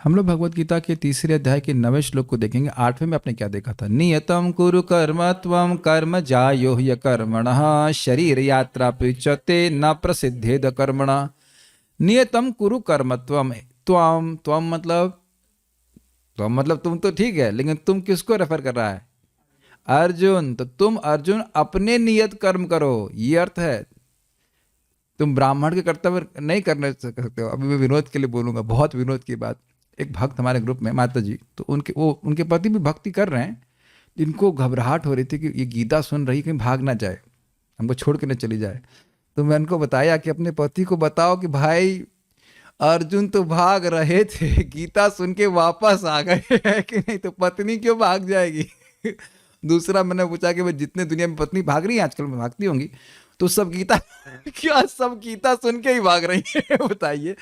हम लोग भगवत गीता के तीसरे अध्याय के 9वें श्लोक को देखेंगे। 8वें में आपने क्या देखा था? नियतम कुरु कर्म त्वं कर्म जायो ह्य कर्मणः शरीर यात्रा पृच्छते न प्रसिद्धेद कर्मणः। नियतम कुरु कर्म त्वं मतलब तुम तो ठीक है, लेकिन तुम किसको रेफर कर रहा है? अर्जुन। तो तुम अर्जुन अपने नियत कर्म करो, ये अर्थ है। तुम ब्राह्मण के कर्तव्य नहीं करने सकते हो। अभी मैं विनोद के लिए बोलूंगा, बहुत विनोद की बात। एक भक्त हमारे ग्रुप में, माता जी, तो उनके पति भी भक्ति कर रहे हैं। इनको घबराहट हो रही थी कि ये गीता सुन रही कहीं भाग ना जाए, हमको छोड़ के न चली जाए। तो मैं उनको बताया कि अपने पति को बताओ कि भाई अर्जुन तो भाग रहे थे, गीता सुन के वापस आ गए हैं कि नहीं, तो पत्नी क्यों भाग जाएगी? दूसरा मैंने पूछा कि भाई जितने दुनिया में पत्नी भाग रही है आजकल में, भागती होंगी, तो सब गीता क्या सब गीता सुन के ही भाग रही है? बताइए।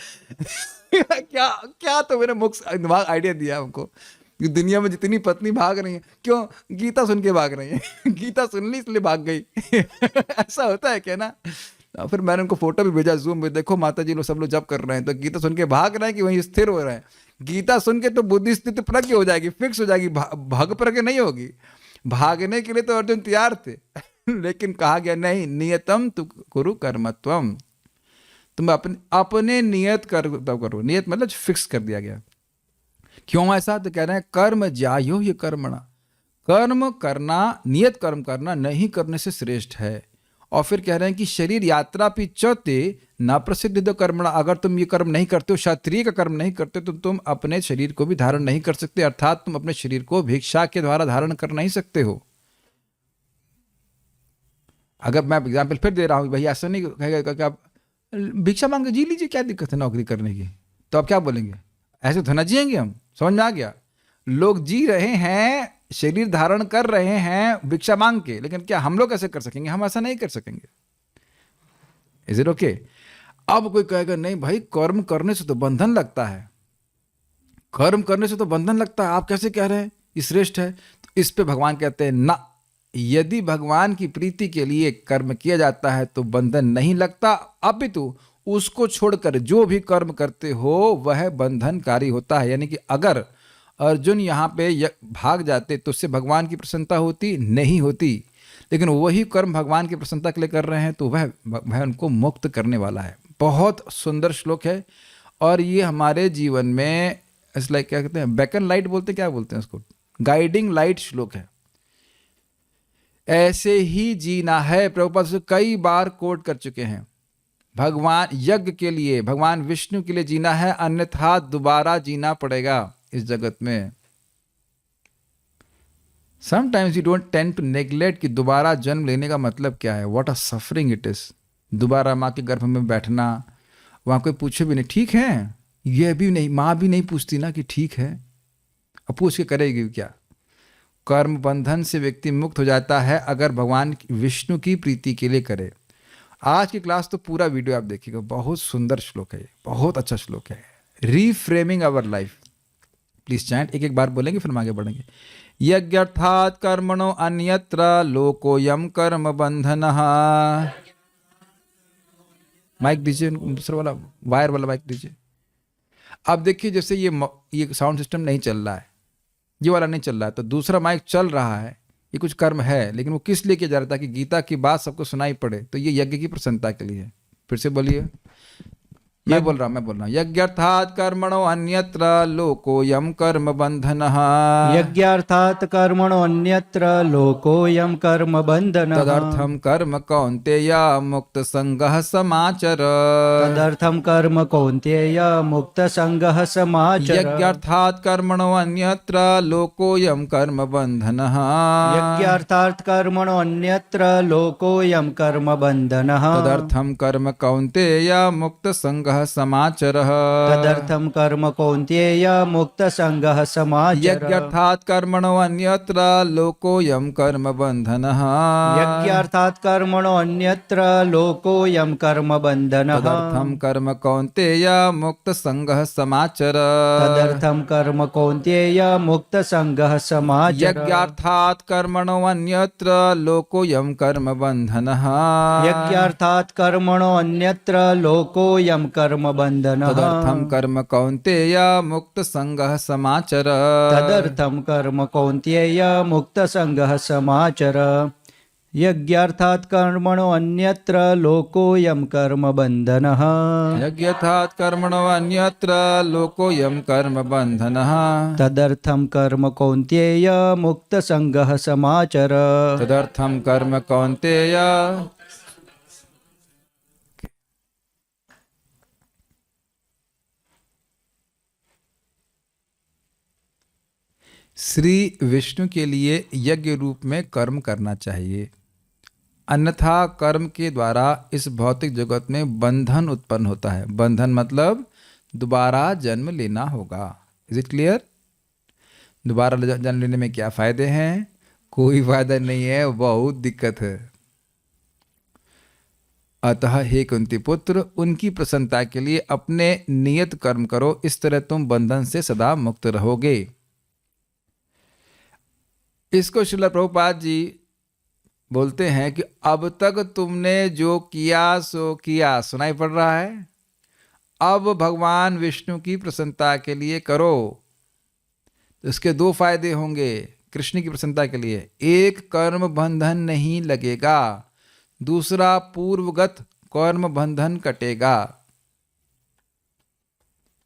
क्या क्या तो मेरे मुख दिमाग आइडिया दिया हमको कि दुनिया में जितनी पत्नी भाग रही है, क्यों? गीता सुन के भाग रही है। गीता सुन ली इसलिए भाग गई। ऐसा होता है क्या ना? फिर मैंने उनको फोटो भी भेजा जूम में, देखो माता जी लोग सब लोग जब कर रहे हैं तो गीता सुन के भाग रहे हैं कि वहीं स्थिर हो रहे हैं। गीता सुन के तो बुद्धि स्थिति प्रज्ञ हो जाएगी, फिक्स हो जाएगी, भाग प्रज्ञ नहीं होगी। भागने के लिए तो अर्जुन तैयार थे। लेकिन कहा गया नहीं, नियतम तु कुरु कर्मत्वम, तुम अपने नियत करो। नियत मतलब फिक्स कर दिया गया। क्यों ऐसा? तो कह रहे हैं कर्म जायो ये कर्मणा, कर्म करना, नियत कर्म करना नहीं करने से श्रेष्ठ है। और फिर कह रहे हैं कि शरीर यात्रा पिचते न प्रसिद्ध कर्मणा, अगर तुम ये कर्म नहीं करते हो, क्षत्रिय का कर्म नहीं करते, तो तुम अपने शरीर को भी धारण नहीं कर सकते। अर्थात तुम अपने शरीर को भिक्षा के द्वारा धारण कर नहीं सकते हो। अगर मैं एग्जाम्पल फिर दे रहा हूँ, भाई ऐसा नहीं कहेगा कि आप भिक्षा मांग के जी लीजिए, क्या दिक्कत है नौकरी करने की? तो आप क्या बोलेंगे? ऐसे तो ना जिएंगे हम। समझ में आ गया? लोग जी रहे हैं, शरीर धारण कर रहे हैं भिक्षा मांग के, लेकिन क्या हम लोग ऐसे कर सकेंगे? हम ऐसा नहीं कर सकेंगे। Is it okay? अब कोई कहेगा नहीं भाई, कर्म करने से तो बंधन लगता है, कर्म करने से तो बंधन लगता है, आप कैसे कह रहे हैं ये श्रेष्ठ है? तो इस पे भगवान कहते हैं ना, यदि भगवान की प्रीति के लिए कर्म किया जाता है तो बंधन नहीं लगता, अपितु उसको छोड़कर जो भी कर्म करते हो वह बंधनकारी होता है। यानी कि अगर अर्जुन यहाँ पे भाग जाते तो उससे भगवान की प्रसन्नता होती नहीं होती, लेकिन वही कर्म भगवान की प्रसन्नता के लिए कर रहे हैं तो वह उनको मुक्त करने वाला है। बहुत सुंदर श्लोक है, और ये हमारे जीवन में लाइक क्या कहते हैं, बेकन लाइट बोलते, क्या बोलते हैं उसको, गाइडिंग लाइट श्लोक है। ऐसे ही जीना है। प्रभुपाद से कई बार कोट कर चुके हैं, भगवान यज्ञ के लिए, भगवान विष्णु के लिए जीना है, अन्यथा दोबारा जीना पड़ेगा इस जगत में। Sometimes you don't tend to neglect कि दोबारा जन्म लेने का मतलब क्या है, what a suffering it is. दोबारा माँ के गर्भ में बैठना, वहां कोई पूछे भी नहीं ठीक है, यह भी नहीं, माँ भी नहीं पूछती ना कि ठीक है, अब पूछ के करेगी क्या? कर्म बंधन से व्यक्ति मुक्त हो जाता है अगर भगवान विष्णु की प्रीति के लिए करे। आज की क्लास तो पूरा वीडियो आप देखिएगा, बहुत सुंदर श्लोक है, बहुत अच्छा श्लोक है। Reframing our life. Please chant एक एक बार बोलेंगे फिर हम आगे बढ़ेंगे। यज्ञार्थात् कर्मणो अन्यत्र लोकोयम कर्म बंधनः। माइक दीजिए, दूसरा वाला वायर वाला माइक दीजिए। अब देखिए, जैसे ये साउंड सिस्टम नहीं चल रहा है, ये वाला नहीं चल रहा है, तो दूसरा माइक चल रहा है, ये कुछ कर्म है, लेकिन वो किस लिए किया जा रहा था? कि गीता की बात सबको सुनाई पड़े, तो ये यज्ञ की प्रसन्नता के लिए है। फिर से बोलिए। मैं बोल रहा हूँ यज्ञार्थात् कर्मणो अन्यत्र लोकोयम कर्म बंधनः। यज्ञार्थात् कर्मणो अन्यत्र लोकोयम कर्म बंधनः। तदर्थम कर्म कौन्तेय मुक्त संगः समाचर। तदर्थम कर्म कौन्तेय मुक्त संगः समाचर। यज्ञार्थात् कर्मणो अन्यत्र लोकोयम कर्म बंधनः। यज्ञार्थात् कर्मणो अन्यत्र लोकोयम कर्म बंधनः। तदर्थम कर्म कौन्तेय मुक्त संगः समाचरः। तदर्थम कर्म कौन्तेय मुक्त संगः समाचर। यज्ञार्थात् कर्मणो अन्यत्र लोकोयम कर्म बंधनः। यज्ञार्थात् कर्मणो अन्यत्र लोकोयम कर्म बंधनः। तदर्थम कर्म कौन्तेय मुक्त संगः समाचर। तदर्थम कर्म कौन्तेय मुक्त संगः समाचर। यज्ञार्थात् कर्मणो अन्यत्र लोकोयम कर्म बंधनः। यज्ञार्थात् कर्मणो अन्यत्र लोकोयम कर्म कर्म बंधनः तदर्थम कर्म कौन्तेय मुक्त संगः समाचर। तदर्थम कर्म कौन्तेय मुक्त संगः समाचर। यज्ञार्थात् कर्मणो अन्यत्र लोकोऽयं कर्म बंधनः यज्ञार्थात् कर्मणो अन्यत्र लोकोऽयं कर्म बंधनः। तदर्थम कर्म कौन्तेय मुक्त संगः समाचर। तदर्थम कर्म कौन्तेय। श्री विष्णु के लिए यज्ञ रूप में कर्म करना चाहिए, अन्यथा कर्म के द्वारा इस भौतिक जगत में बंधन उत्पन्न होता है। बंधन मतलब दोबारा जन्म लेना होगा। Is it clear? दोबारा जन्म लेने में क्या फायदे हैं? कोई फायदा नहीं है, बहुत दिक्कत है। अतः हे कुंती पुत्र, उनकी प्रसन्नता के लिए अपने नियत कर्म करो, इस तरह तुम बंधन से सदा मुक्त रहोगे। इसको श्रील प्रभुपाद जी बोलते हैं कि अब तक तुमने जो किया सो किया, सुनाई पड़ रहा है। अब भगवान विष्णु की प्रसन्नता के लिए करो। इसके दो फायदे होंगे कृष्ण की प्रसन्नता के लिए। एक, कर्म बंधन नहीं लगेगा। दूसरा, पूर्वगत कर्म बंधन कटेगा।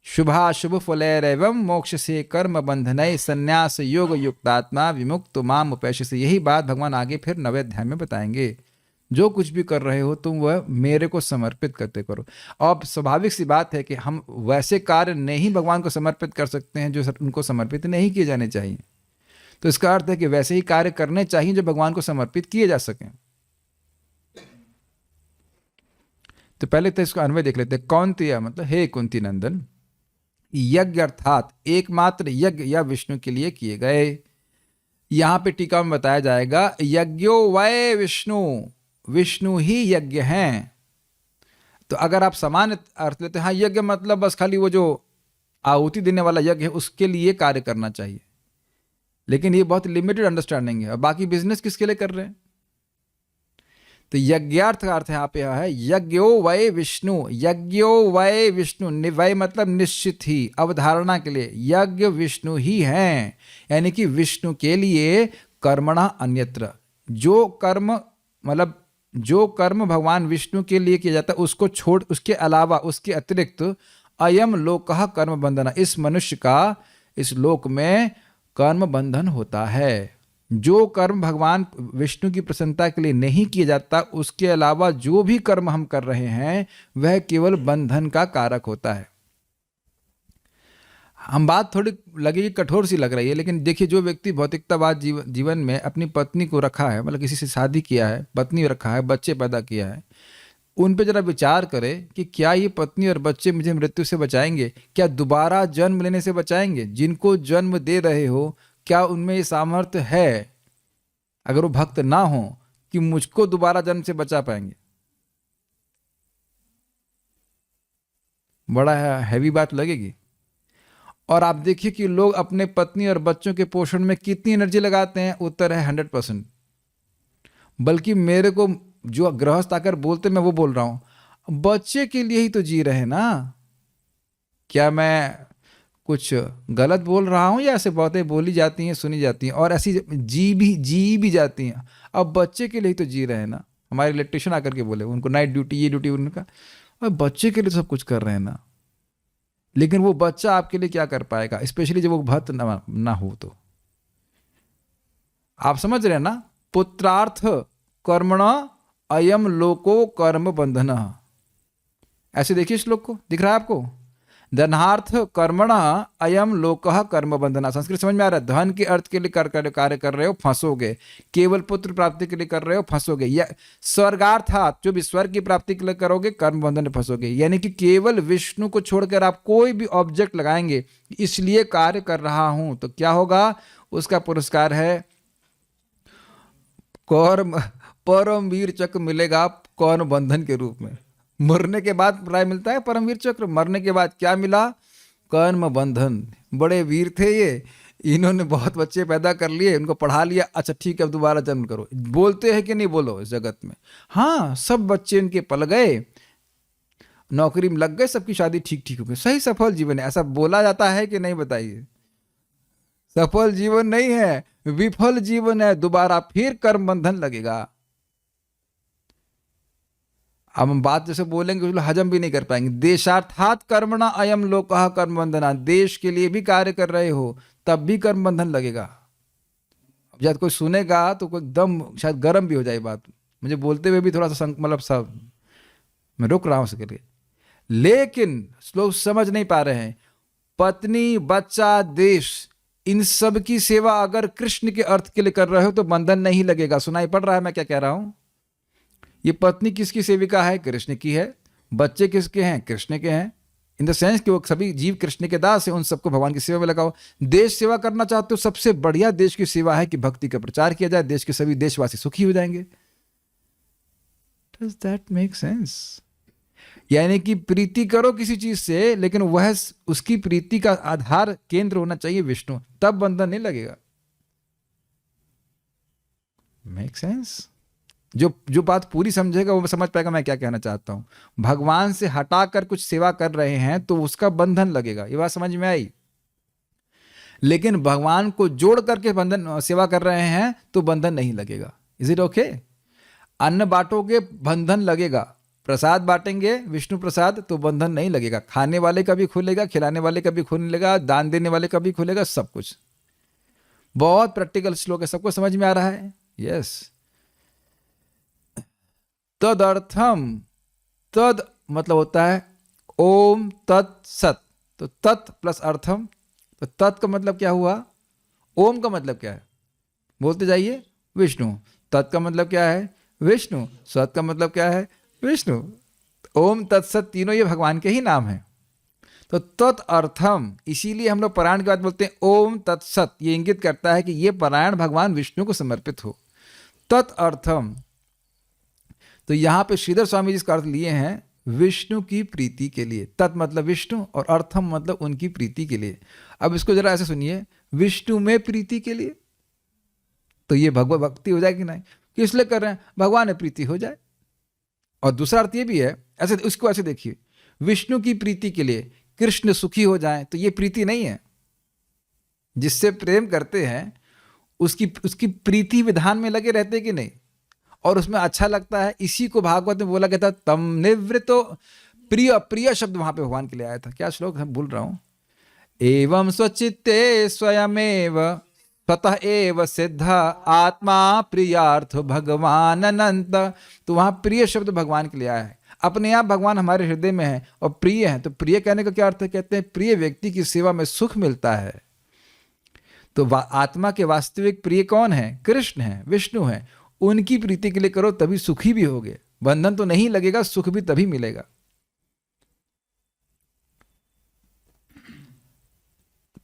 शुभाशुभ फलैरेवं मोक्ष से कर्म बंधनय संन्यास योग युक्तात्मा विमुक्त माम उपैश्यसि। यही बात भगवान आगे फिर 9वें अध्याय में बताएंगे। जो कुछ भी कर रहे हो तुम वह मेरे को समर्पित करते करो। अब स्वाभाविक सी बात है कि हम वैसे कार्य नहीं भगवान को समर्पित कर सकते हैं जो उनको समर्पित नहीं किए जाने चाहिए। तो इसका अर्थ है कि वैसे ही कार्य करने चाहिए जो भगवान को समर्पित किए जा सकें। तो पहले तो इसको अन्वय देख लेते हैं। कौन्तेय मतलब हे कुंती नंदन, यज्ञ अर्थात एकमात्र यज्ञ या विष्णु के लिए किए गए। यहां पे टीका में बताया जाएगा यज्ञो वै विष्णु, विष्णु ही यज्ञ हैं। तो अगर आप सामान्य अर्थ लेते हैं, हाँ यज्ञ मतलब बस खाली वो जो आहुति देने वाला यज्ञ है उसके लिए कार्य करना चाहिए, लेकिन ये बहुत लिमिटेड अंडरस्टैंडिंग है। और बाकी बिजनेस किसके लिए कर रहे हैं? तो यज्ञार्थ का अर्थ यहाँ पे है यज्ञो वै विष्णु। यज्ञो वै विष्णु, वै मतलब निश्चित ही, अवधारणा के लिए यज्ञ विष्णु ही हैं, यानी कि विष्णु के लिए कर्मणा अन्यत्र। जो कर्म मतलब जो कर्म भगवान विष्णु के लिए किया जाता है उसको छोड़, उसके अलावा उसके अतिरिक्त अयम लोकः कर्म बंधन, इस मनुष्य का इस लोक में कर्म बंधन होता है। जो कर्म भगवान विष्णु की प्रसन्नता के लिए नहीं किया जाता उसके अलावा जो भी कर्म हम कर रहे हैं वह केवल बंधन का कारक होता है। हम बात थोड़ी लगेगी कठोर सी लग रही है, लेकिन देखिए जो व्यक्ति भौतिकतावाद जीवन में अपनी पत्नी को रखा है, मतलब किसी से शादी किया है, पत्नी रखा है, बच्चे पैदा किया है, उन पे जरा विचार करे कि क्या ये पत्नी और बच्चे मुझे मृत्यु से बचाएंगे? क्या दोबारा जन्म लेने से बचाएंगे? जिनको जन्म दे रहे हो क्या उनमें ये सामर्थ्य है, अगर वो भक्त ना हो, कि मुझको दोबारा जन्म से बचा पाएंगे? बड़ा हैवी बात लगेगी। और आप देखिए कि लोग अपने पत्नी और बच्चों के पोषण में कितनी एनर्जी लगाते हैं। उत्तर है 100%। बल्कि मेरे को जो गृहस्थ आकर बोलते मैं वो बोल रहा हूं, बच्चे के लिए ही तो जी रहे ना। क्या मैं कुछ गलत बोल रहा हूं या ऐसे बातें बोली जाती हैं, सुनी जाती हैं और ऐसी जी भी जाती हैं? अब बच्चे के लिए ही तो जी रहे हैं ना। हमारे इलेक्ट्रिशियन आकर के बोले, उनको नाइट ड्यूटी, ये ड्यूटी, उनका, और बच्चे के लिए सब कुछ कर रहे हैं ना। लेकिन वो बच्चा आपके लिए क्या कर पाएगा, स्पेशली जब वो भक्त ना हो तो? आप समझ रहे हैं ना? पुत्रार्थ कर्मण अयम लोको कर्म बंधन। ऐसे देखिए श्लोक को, दिख रहा है आपको? धनार्थ कर्मण अयम लोकः कर्म बंधना। संस्कृत समझ में आ रहा है? धन के अर्थ के लिए कार्य कर रहे हो, फंसोगे। केवल पुत्र प्राप्ति के लिए कर रहे हो, फंसोगे। या स्वर्गार्थात, जो भी स्वर्ग की प्राप्ति के लिए करोगे, कर्म बंधन में फंसोगे। यानी कि केवल विष्णु को छोड़कर आप कोई भी ऑब्जेक्ट लगाएंगे, इसलिए कार्य कर रहा हूं, तो क्या होगा? उसका पुरस्कार है कर्म, परमवीर चक्र मिलेगा कर्म बंधन के रूप में। मरने के बाद प्राय मिलता है परमवीर चक्र। मरने के बाद क्या मिला? कर्म बंधन। बड़े वीर थे ये, इन्होंने बहुत बच्चे पैदा कर लिए, उनको पढ़ा लिया, अच्छा ठीक है अब दोबारा जन्म करो। बोलते हैं कि नहीं बोलो इस जगत में? हाँ, सब बच्चे इनके पल गए नौकरी में लग गए, सबकी शादी ठीक ठीक हो गई, सही सफल जीवन है, ऐसा बोला जाता है कि नहीं? बताइए। सफल जीवन नहीं है, विफल जीवन है, दोबारा फिर कर्म बंधन लगेगा। अब हम बात जैसे बोलेंगे उसको हजम भी नहीं कर पाएंगे। देशार्थात कर्मणा अयम लोकः कर्म बंधना, देश के लिए भी कार्य कर रहे हो तब भी कर्म बंधन लगेगा। अब जब कोई सुनेगा तो कोई एकदम शायद गर्म भी हो जाए बात, मुझे बोलते हुए भी थोड़ा सा मतलब सब मैं रुक रहा हूं उसके लिए। लेकिन लोग समझ नहीं पा रहे हैं, पत्नी, बच्चा, देश, इन सब की सेवा अगर कृष्ण के अर्थ के लिए कर रहे हो तो बंधन नहीं लगेगा। सुनाई पड़ रहा है मैं क्या कह रहा हूं? ये पत्नी किसकी सेविका है? कृष्ण की है। बच्चे किसके हैं? कृष्ण के हैं। इन द सेंस कि वो सभी जीव कृष्ण के दास हैं, उन सबको भगवान की सेवा में लगाओ। देश सेवा करना चाहते हो, सबसे बढ़िया देश की सेवा है कि भक्ति का प्रचार किया जाए, देश के सभी देशवासी सुखी हो जाएंगे। Does that make sense? यानी कि प्रीति करो किसी चीज से, लेकिन वह उसकी प्रीति का आधार केंद्र होना चाहिए विष्णु, तब बंधन नहीं लगेगा। Make sense? जो बात पूरी समझेगा वो समझ पाएगा मैं क्या कहना चाहता हूं। भगवान से हटाकर कुछ सेवा कर रहे हैं तो उसका बंधन लगेगा, ये बात समझ में आई? लेकिन भगवान को जोड़ करके बंधन सेवा कर रहे हैं तो बंधन नहीं लगेगा। Is it okay? अन्न बांटोगे बंधन लगेगा, प्रसाद बांटेंगे विष्णु प्रसाद तो बंधन नहीं लगेगा। खाने वाले का भी खुलेगा, खिलाने वाले का भी खुलेगा, दान देने वाले का भी खुलेगा, सब कुछ। बहुत प्रैक्टिकल श्लोक है, सबको समझ में आ रहा है? यस। तदर्थम, तद मतलब होता है ओम तत्सत, तो तत् प्लस अर्थम, तो तत् का मतलब क्या हुआ? ओम का मतलब क्या है? बोलते जाइए। विष्णु। तत् का मतलब क्या है? विष्णु। सत का मतलब क्या है? विष्णु। ओम तत्सत तीनों ये भगवान के ही नाम हैं। तो तदर्थम, इसीलिए हम लोग पारायण के बाद बोलते हैं ओम तत्सत, ये इंगित करता है कि ये पारायण भगवान विष्णु को समर्पित हो। तदर्थम, तो यहां पे श्रीधर स्वामी जी इसका अर्थ लिए हैं विष्णु की प्रीति के लिए। तत् मतलब विष्णु और अर्थम मतलब उनकी प्रीति के लिए। अब इसको जरा ऐसे सुनिए, विष्णु में प्रीति के लिए, तो ये भगवत भक्ति हो जाएगी नहीं? किस लिए कर रहे हैं? भगवान में प्रीति हो जाए। और दूसरा अर्थ ये भी है, ऐसे उसको ऐसे देखिए, विष्णु की प्रीति के लिए, कृष्ण सुखी हो जाए, तो ये प्रीति नहीं है। जिससे प्रेम करते हैं उसकी प्रीति विधान में लगे रहते कि नहीं, और उसमें अच्छा लगता है। इसी को भागवत में बोला गया था, तम निवृतो प्रिय, प्रिय शब्द वहां पे भगवान के लिए आया था। क्या श्लोक है भूल रहा हूं। एवं स्वचित्ते स्वयमेव स्वतः एव सिद्ध आत्मा प्रियार्थ भगवान अनंत, तो वहां प्रिय शब्द भगवान के लिए आया है। अपने आप भगवान हमारे हृदय में है और प्रिय है। तो प्रिय कहने का क्या अर्थ है? कहते हैं प्रिय व्यक्ति की सेवा में सुख मिलता है। तो आत्मा के वास्तविक प्रिय कौन है? कृष्ण है, विष्णु है। उनकी प्रीति के लिए करो तभी सुखी भी होगे। बंधन तो नहीं लगेगा, सुख भी तभी मिलेगा।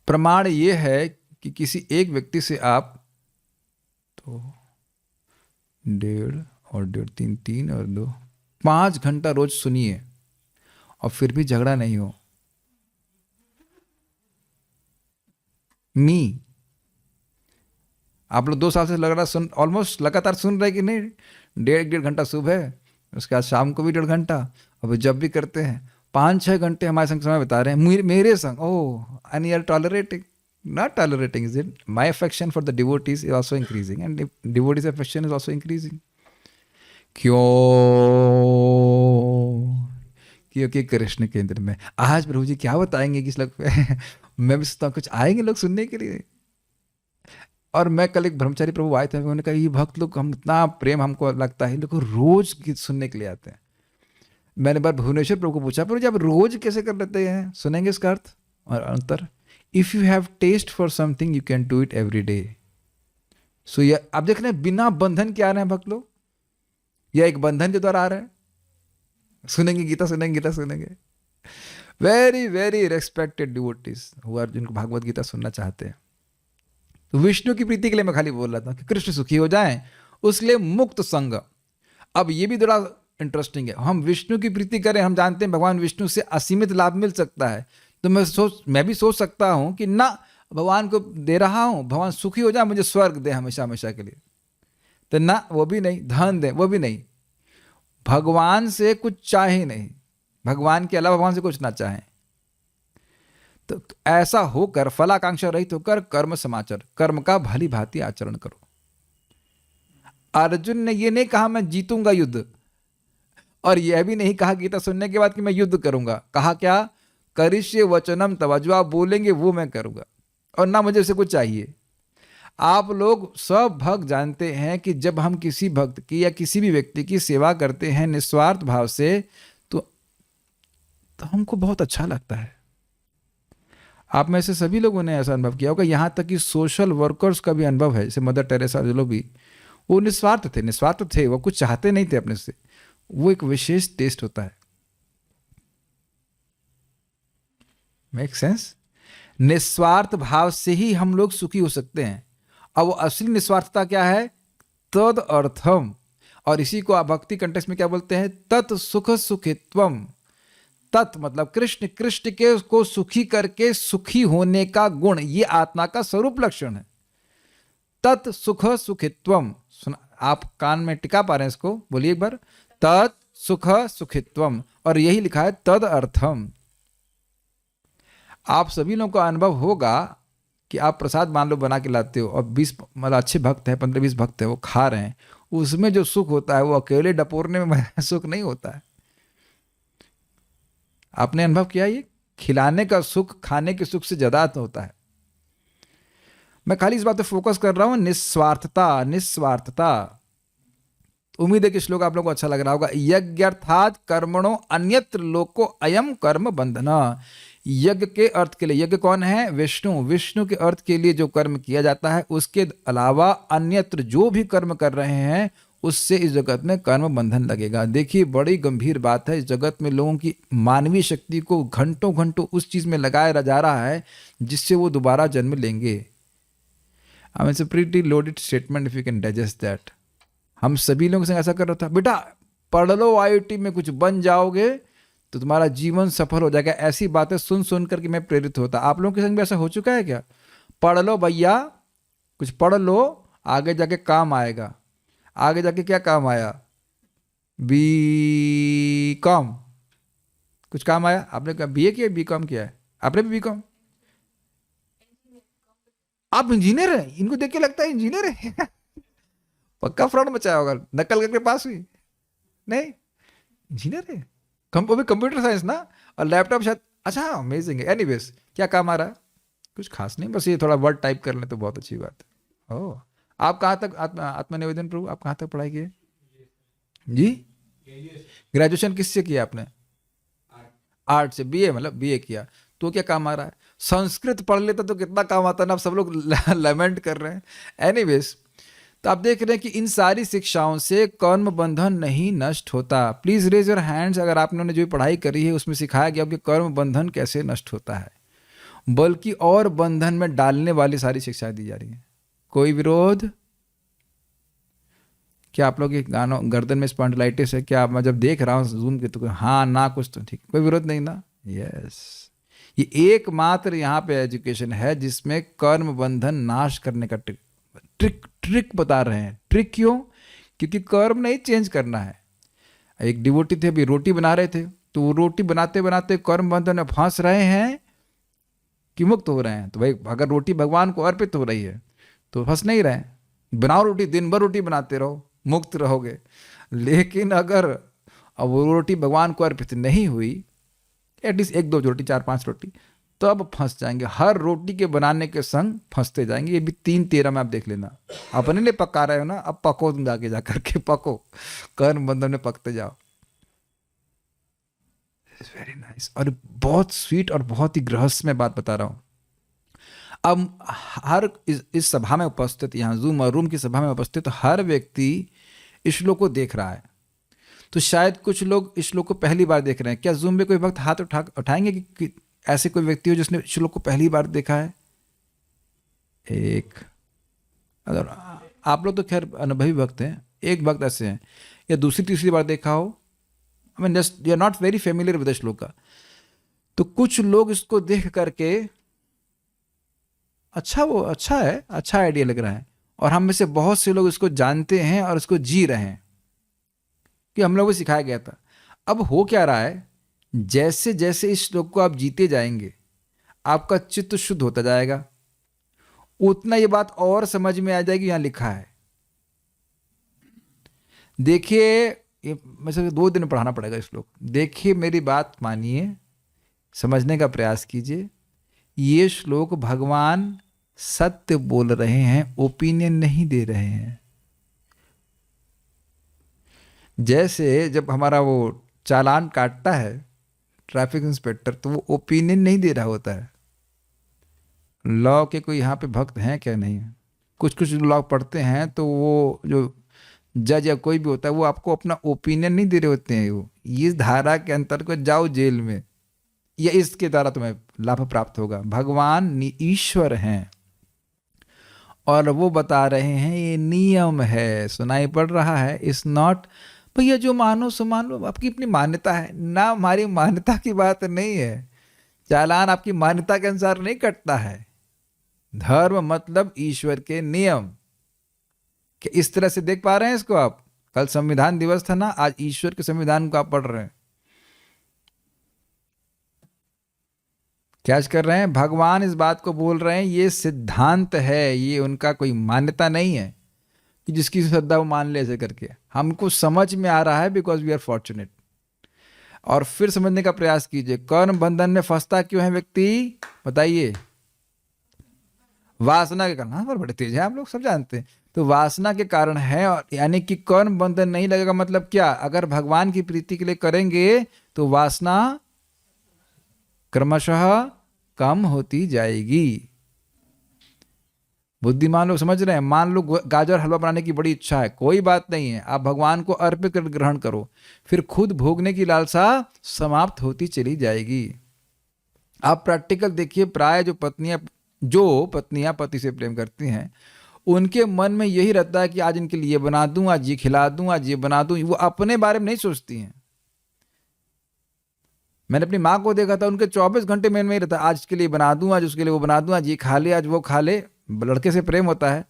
प्रमाण यह है कि किसी एक व्यक्ति से आप तो 1.5 और 1.5 3 और 2 5 घंटा रोज सुनिए और फिर भी झगड़ा नहीं हो। आप लोग 2 साल से लग रहा सुन, ऑलमोस्ट लगातार सुन रहे कि नहीं? 1.5 घंटा सुबह, उसके बाद शाम को भी 1.5 घंटा, अब जब भी करते हैं 5-6 घंटे हमारे संग समय बिता रहे हैं, मेरे संग। Oh, and you are tolerating, not tolerating, is it? My affection for the devotees is also increasing and devotees affection is also increasing. क्यों? क्योंकि कृष्ण केंद्र में। आज प्रभु जी क्या बताएंगे किस लोग पे? मैं भी सोचता हूँ कुछ आएंगे लोग सुनने के लिए। और मैं कल एक ब्रह्मचारी प्रभु आए थे, उन्होंने कहा ये भक्त लोग, हम इतना प्रेम हमको लगता है, लोग रोज गीत सुनने के लिए आते हैं। मैंने बार भुवनेश्वर प्रभु को पूछा, प्रभु जी आप रोज कैसे कर लेते हैं? सुनेंगे इसका अर्थ और अंतर। If you have test for something you can do it every day. So ये आप देख रहे हैं, बिना बंधन के आ रहे हैं भक्त लोग या एक बंधन के द्वारा आ रहे हैं? सुनेंगे गीता, सुनेंगे गीता, सुनेंगे। Very very respected devotees who are, जिनको भागवत गीता सुनना चाहते हैं। तो विष्णु की प्रीति के लिए मैं खाली बोल रहा था कि कृष्ण सुखी हो जाएं, उसके लिए मुक्त संग। अब ये भी थोड़ा इंटरेस्टिंग है, हम विष्णु की प्रीति करें, हम जानते हैं भगवान विष्णु से असीमित लाभ मिल सकता है, तो मैं भी सोच सकता हूं कि ना भगवान को दे रहा हूं, भगवान सुखी हो जाए, मुझे स्वर्ग दे हमेशा हमेशा के लिए, तो ना वो भी नहीं, धन दे वो भी नहीं, भगवान से कुछ चाहे नहीं, भगवान के अलावा भगवान से कुछ ना चाहें। तो ऐसा होकर फलाकांक्षा रहित होकर कर्म समाचर, कर्म का भली भांति आचरण करो। अर्जुन ने ये नहीं कहा मैं जीतूंगा युद्ध, और यह भी नहीं कहा गीता सुनने के बाद कि मैं युद्ध करूंगा। कहा क्या? करिष्ये वचनम तव, जो आप बोलेंगे वो मैं करूंगा, और ना मुझे उससे कुछ चाहिए। आप लोग सब भक्त जानते हैं कि जब हम किसी भक्त की या किसी भी व्यक्ति की सेवा करते हैं निस्वार्थ भाव से, तो हमको बहुत अच्छा लगता है। आप में से सभी लोगों ने ऐसा अनुभव किया होगा, यहाँ तक कि सोशल वर्कर्स का भी अनुभव है, जैसे मदर टेरेसा जो लोग भी, वो निस्वार्थ थे, वो कुछ चाहते नहीं थे अपने से। वो एक विशेष टेस्ट होता है। Make sense? निस्वार्थ भाव से ही हम लोग सुखी हो सकते हैं। अब वो असली निस्वार्थता क्या है? तद अर्थम, और इसी को आप भक्ति कंटेक्स्ट में क्या बोलते हैं? तत् सुख सुखित्वम। तत् मतलब कृष्ण, कृष्ण के को सुखी करके सुखी होने का गुण, ये आत्मा का स्वरूप लक्षण है। तत् सुख सुखित्वम। सुना, आप कान में टिका पा रहे हैं इसको? बोलिए एक बार, तत् सुख सुखित्वम, और यही लिखा है तद अर्थम। आप सभी लोगों का अनुभव होगा कि आप प्रसाद मान लो बना के लाते हो, और 20 मतलब अच्छे भक्त हैं, 15-20 भक्त हैं, वो खा रहे हैं, उसमें जो सुख होता है वो अकेले डपोरने में सुख नहीं होता है। आपने अनुभव किया? ये खिलाने का सुख खाने के सुख से ज्यादा होता है। मैं खाली इस बात पे फोकस कर रहा हूं, निस्वार्थता, निस्वार्थता। उम्मीद है कि श्लोक आप लोगों को अच्छा लग रहा होगा। यज्ञार्थात् कर्मणो अन्यत्र लोको अयम कर्म बंधना। यज्ञ के अर्थ के लिए, यज्ञ कौन है? विष्णु। विष्णु के अर्थ के लिए जो कर्म किया जाता है, उसके अलावा अन्यत्र जो भी कर्म कर रहे हैं, उससे इस जगत में कर्म बंधन लगेगा। देखिए, बड़ी गंभीर बात है। इस जगत में लोगों की मानवीय शक्ति को घंटों घंटों उस चीज में लगाया जा रहा है जिससे वो दोबारा जन्म लेंगे। I mean, it's a pretty loaded statement if you can digest that. हम सभी लोगों से ऐसा कर रहा था, बेटा पढ़ लो IIT में कुछ बन जाओगे तो तुम्हारा जीवन सफल हो जाएगा। ऐसी बातें सुन सुन करके मैं प्रेरित होता। आप लोगों के संग भी ऐसा हो चुका है क्या? पढ़ लो भैया, कुछ पढ़ लो, आगे जाके काम आएगा। आगे जाके क्या काम आया? BCom, कुछ काम आया? आपने क्या BA किया, BCom किया है? आपने भी BCom? आप इंजीनियर हैं? इनको देख के लगता है इंजीनियर है। पक्का फ्रॉड मचाया होगा, नकल करके पास हुई नहीं, इंजीनियर है। कंप्यूटर साइंस ना, और लैपटॉप शायद। अच्छा, अमेजिंग है। एनीवेज, क्या काम आ रहा है? कुछ खास नहीं, बस ये थोड़ा वर्ड टाइप कर लें तो बहुत अच्छी बात है। ओह, आप कहाँ तक आत्मनिवेदन प्रभु, आप कहाँ तक पढ़ाई किए जी? ग्रेजुएशन किससे किया आपने? आर्ट से। BA मतलब BA किया तो क्या काम आ रहा है? संस्कृत पढ़ लेता तो कितना काम आता ना। आप सब लोग लमेंट कर रहे हैं। एनीवेज, तो आप देख रहे हैं कि इन सारी शिक्षाओं से कर्म बंधन नहीं नष्ट होता। प्लीज रेज योर हैंड्स अगर आपने जो पढ़ाई करी है उसमें सिखाया गया कि कर्म बंधन कैसे नष्ट होता है, बल्कि और बंधन में डालने वाली सारी शिक्षाएं दी जा रही हैं। कोई विरोध? क्या आप लोग गानों गर्दन में स्पॉन्डिलाइटिस है क्या? मैं जब देख रहा हूँ जूम के तो हाँ ना कुछ तो ठीक, कोई विरोध नहीं ना? यस, ये एकमात्र यहाँ पे एजुकेशन है जिसमें कर्म बंधन नाश करने का ट्रिक बता रहे हैं। ट्रिक क्यों? क्योंकि कर्म नहीं चेंज करना है। एक डिवोटी थे, अभी रोटी बना रहे थे, तो वो रोटी बनाते बनाते कर्म बंधन में फंस रहे हैं कि मुक्त हो रहे हैं। तो भाई अगर रोटी भगवान को अर्पित हो रही है तो फंस नहीं रहे। बनाओ रोटी, दिन भर रोटी बनाते रहो, मुक्त रहोगे। लेकिन अगर अब वो रोटी भगवान को अर्पित नहीं हुई, एटलीस्ट 1-2 रोटी, 4-5 रोटी, तो अब फंस जाएंगे। हर रोटी के बनाने के संग फंसते जाएंगे। ये भी 3-13 में आप देख लेना। अपने लिए पका रहे हो ना, अब पको, तुम जाके जाकर के पको, कर्म बंधन में पकते जाओ। Very nice. और बहुत स्वीट और बहुत ही गृहस्थ में बात बता रहा हूं। अब हर इस सभा में उपस्थित, यहाँ जूम और रूम की सभा में उपस्थित हर व्यक्ति इस श्लोक को देख रहा है। तो शायद कुछ लोग इस श्लोक को पहली बार देख रहे हैं। क्या जूम में कोई वक्त हाथ उठाएंगे कि ऐसे कोई व्यक्ति हो जिसने श्लोक को पहली बार देखा है? एक, अगर आप लोग तो खैर अनुभवी भक्त हैं, एक भक्त ऐसे हैं, या दूसरी तीसरी बार देखा हो, I mean just you are not very familiar with the shloka का। तो कुछ लोग इसको देख करके अच्छा है, अच्छा आइडिया लग रहा है, और हम में से बहुत से लोग इसको जानते हैं और इसको जी रहे हैं कि हम लोगों को सिखाया गया था। अब हो क्या रहा है जैसे जैसे इस श्लोक को आप जीते जाएंगे आपका चित्त शुद्ध होता जाएगा, उतना ये बात और समझ में आ जाएगी। यहां लिखा है, देखिए, ये मुझे 2 दिन पढ़ाना पड़ेगा इस श्लोक। देखिए, मेरी बात मानिए, समझने का प्रयास कीजिए। ये श्लोक भगवान सत्य बोल रहे हैं, ओपिनियन नहीं दे रहे हैं। जैसे जब हमारा वो चालान काटता है ट्रैफिक इंस्पेक्टर, तो वो ओपिनियन नहीं दे रहा होता है। लॉ के कोई यहाँ पे भक्त हैं क्या? नहीं है। कुछ कुछ लॉ पढ़ते हैं तो वो जो जज या कोई भी होता है वो आपको अपना ओपिनियन नहीं दे रहे होते हैं। वो इस धारा के अंतर्गत जाओ जेल में, या इसके द्वारा तुम्हें लाभ प्राप्त होगा। भगवान ईश्वर हैं और वो बता रहे हैं ये नियम है, सुनाई पड़ रहा है। इस नॉट भैया जो मानो सो मान लो, आपकी अपनी मान्यता है ना, हमारी मान्यता की बात नहीं है। चालान आपकी मान्यता के अनुसार नहीं कटता है। धर्म मतलब ईश्वर के नियम। कि इस तरह से देख पा रहे हैं इसको आप? कल संविधान दिवस था ना, आज ईश्वर के संविधान को आप पढ़ रहे हैं। क्या कर रहे हैं? भगवान इस बात को बोल रहे हैं ये सिद्धांत है, ये उनका कोई मान्यता नहीं है कि जिसकी श्रद्धा वो मान ले ऐसे करके। हमको समझ में आ रहा है बिकॉज वी आर फॉर्चुनेट। और फिर समझने का प्रयास कीजिए, कर्म बंधन में फंसता क्यों है व्यक्ति? बताइए। वासना के कारण। हाँ, पर बड़े तेज है आप लोग, सब जानते हैं। तो वासना के कारण है, और यानी कि कर्म बंधन नहीं लगेगा। मतलब क्या? अगर भगवान की प्रीति के लिए करेंगे तो वासना क्रमशः कम होती जाएगी। बुद्धिमान लोग समझ रहे हैं। मान लो गाजर हलवा बनाने की बड़ी इच्छा है, कोई बात नहीं है, आप भगवान को अर्पित कर ग्रहण करो, फिर खुद भोगने की लालसा समाप्त होती चली जाएगी। आप प्रैक्टिकल देखिए, प्राय जो पत्नियां पति से प्रेम करती हैं, उनके मन में यही रहता है कि आज इनके लिए बना दूं, आज ये खिला दूं, आज ये बना दूं। वो अपने बारे में नहीं सोचती हैं। मैंने अपनी माँ को देखा था, उनके 24 घंटे मन में ही रहता, आज इसके लिए बना दूं, आज उसके लिए वो बना दूं, आज ये खा ले, आज वो खा ले। लड़के से प्रेम होता है,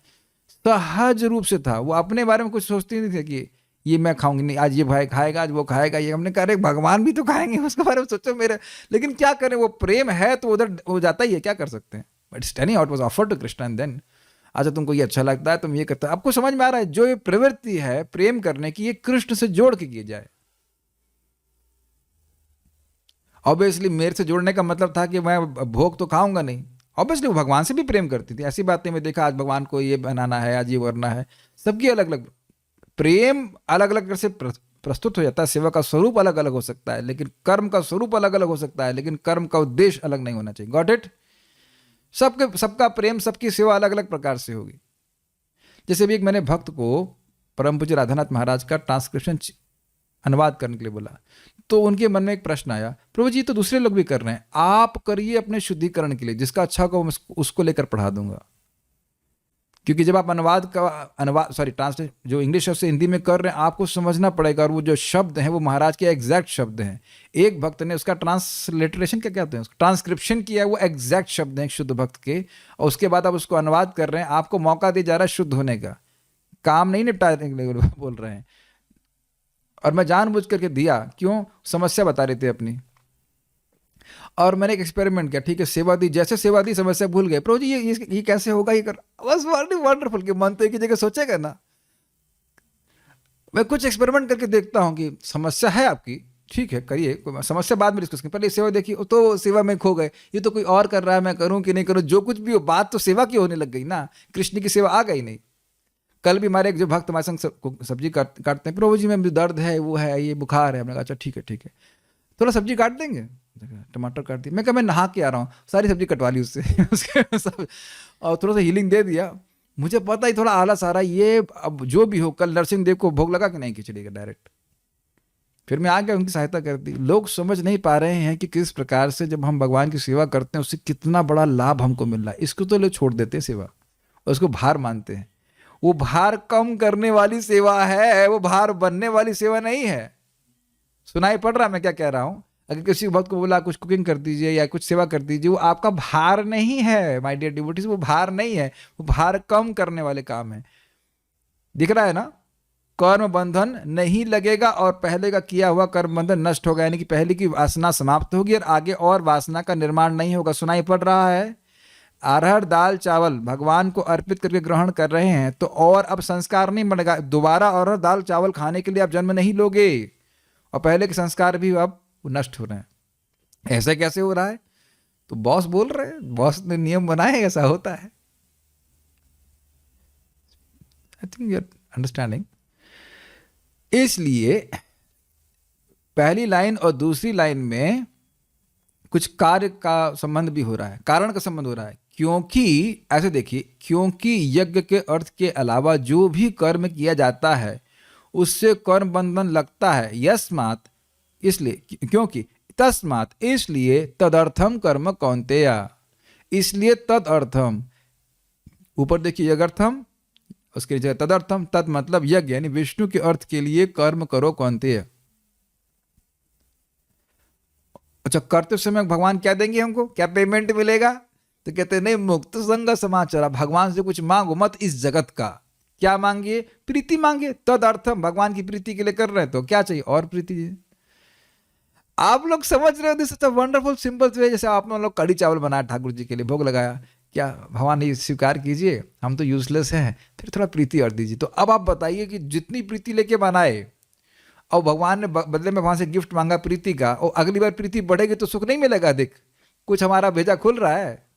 सहज रूप से था। वो अपने बारे में कुछ सोचती नहीं थी कि ये मैं खाऊंगी, नहीं आज ये भाई खाएगा, आज वो खाएगा। ये हमने कहा, अरे भगवान भी तो खाएंगे, उसके बारे में सोचो मेरे। लेकिन क्या करें, वो प्रेम है तो उधर हो जाता ही है, क्या कर सकते हैं। But standing out was offered to Krishna and then, अच्छा तुमको ये अच्छा लगता है, तुम ये करते हो। आपको समझ में आ रहा है, जो ये प्रवृत्ति है प्रेम करने की, ये कृष्ण से जोड़ के किए जाए। ऑब्वियसली मेरे से जोड़ने का मतलब था कि मैं भोग तो खाऊंगा नहीं। ऑब्वियसली वो भगवान से भी प्रेम करती थी। ऐसी बातें मैं देखा, आज भगवान को ये बनाना है, आज ये करना है। सबकी अलग अलग प्रेम अलग अलग से प्रस्तुत हो जाता है। सेवा का स्वरूप अलग अलग हो सकता है, लेकिन कर्म का स्वरूप अलग अलग हो सकता है, लेकिन कर्म का उद्देश्य अलग नहीं होना चाहिए। Got it? सबका प्रेम, सबकी सेवा अलग अलग प्रकार से होगी। जैसे भी एक मैंने भक्त को परम पूज्य राधानाथ महाराज का ट्रांसक्रिप्शन अनुवाद करने के लिए बोला, तो उनके मन में एक प्रश्न आया, प्रभु जी तो दूसरे लोग भी कर रहे हैं, आप करिए अपने शुद्धिकरण के लिए, जिसका अच्छा को उसको लेकर पढ़ा दूंगा। क्योंकि जब आप ट्रांसलेट जो इंग्लिश से हिंदी में कर रहे हैं, आपको समझना पड़ेगा, और वो जो शब्द हैं वो महाराज के एग्जैक्ट शब्द हैं। एक भक्त ने उसका ट्रांसलिटरेशन क्या कहते हैं, ट्रांसक्रिप्शन किया है, वो एग्जैक्ट शब्द हैं शुद्ध भक्त के, और उसके बाद आप उसको अनुवाद कर रहे हैं। आपको मौका दिया जा रहा है शुद्ध होने का, काम नहीं निपटाने के लिए बोल रहे हैं। और मैं जानबूझ करके दिया, क्यों? समस्या बता रहे थे अपनी, और मैंने एक एक्सपेरिमेंट किया। ठीक है, सेवा दी, जैसे सेवा दी समस्या भूल गए। प्रभु जी ये कैसे होगा, ये कर, बस वंडरफुल। कि मन तो एक ही जगह सोचेगा ना। मैं कुछ एक्सपेरिमेंट करके देखता हूँ कि समस्या है आपकी, ठीक है करिए, समस्या बाद में डिस्कस करें, पहले सेवा देखिए। तो सेवा में खो गए, ये तो कोई और कर रहा है, मैं करूँ कि नहीं करूँ, जो कुछ भी हो, बात तो सेवा की होने लग गई ना, कृष्ण की सेवा आ गई नहीं। कल भी हमारे एक जो भक्त हमारे संग सब्जी काटते हैं, प्रभु जी में दर्द है, वो है, ये बुखार है। हमने कहा अच्छा ठीक है थोड़ा सब्जी काट देंगे, टमाटर काट दिया। मैं कहा मैं नहा के आ रहा हूँ, सारी सब्जी कटवा ली उससे उसके सब, और थोड़ा सा हीलिंग दे दिया। मुझे पता ही थोड़ा आलस आ रहा है, ये अब जो भी हो, कल नरसिंह देव को भोग लगा कि नहीं खिचड़ी का डायरेक्ट। फिर मैं आगे उनकी सहायता कर दी। लोग समझ नहीं पा रहे हैं कि किस प्रकार से जब हम भगवान की सेवा करते हैं उससे कितना बड़ा लाभ हमको मिल रहा है। इसको तो लोग छोड़ देते हैं सेवा, और उसको भार मानते हैं। वो भार कम करने वाली सेवा है, वो भार बनने वाली सेवा नहीं है। सुनाई पड़ रहा मैं क्या कह रहा हूं? अगर किसी भक्त को बोला कुछ कुकिंग कर दीजिए या कुछ सेवा कर दीजिए, वो आपका भार नहीं है माय डियर डिवोटीज, वो भार नहीं है, वो भार कम करने वाले काम है। दिख रहा है ना? कर्म बंधन नहीं लगेगा और पहले का किया हुआ कर्म बंधन नष्ट होगा, यानी कि पहले की वासना समाप्त होगी और आगे और वासना का निर्माण नहीं होगा। सुनाई पड़ रहा है? अरहर दाल चावल भगवान को अर्पित करके ग्रहण कर रहे हैं तो और अब संस्कार नहीं बनेगा, दोबारा अरहर दाल चावल खाने के लिए आप जन्म नहीं लोगे और पहले के संस्कार भी अब नष्ट हो रहे हैं। ऐसा कैसे हो रहा है? तो बॉस बोल रहे हैं, बॉस ने नियम बनाए, ऐसा होता है। I think you are understanding. इसलिए पहली लाइन और दूसरी लाइन में कुछ कार्य का संबंध भी हो रहा है, कारण का संबंध हो रहा है। क्योंकि ऐसे देखिए, क्योंकि यज्ञ के अर्थ के अलावा जो भी कर्म किया जाता है उससे कर्म बंधन लगता है। यस्मात्, इसलिए, क्योंकि, तस्मात्, इसलिए, तदर्थम कर्म कौन्तेय, इसलिए तदर्थम, ऊपर देखिए यज्ञर्थम, उसके जगह तदर्थम, तद मतलब यज्ञ यानी विष्णु के अर्थ के लिए कर्म करो कौन्तेय। अच्छा, करते समय भगवान क्या देंगे हमको, क्या पेमेंट मिलेगा? तो कहते नहीं, मुक्त संग समाचार, भगवान से कुछ मांगो मत इस जगत का। क्या मांगिए? प्रीति मांगिए। तदर्थम, भगवान की प्रीति के लिए कर रहे हैं तो क्या चाहिए? और प्रीति। आप लोग समझ रहे हो, this is a wonderful simple way. जैसे आप लोग कड़ी चावल बनाया ठाकुर जी के लिए, भोग लगाया, क्या भगवान ये स्वीकार कीजिए, हम तो यूजलेस हैं, फिर थोड़ा प्रीति और दीजिए। तो अब आप बताइए कि जितनी प्रीति लेके बनाए और भगवान ने बदले में वहां से गिफ्ट मांगा प्रीति का, और अगली बार प्रीति बढ़ेगी तो सुख नहीं मिलेगा। देख, कुछ हमारा भेजा खुल रहा है।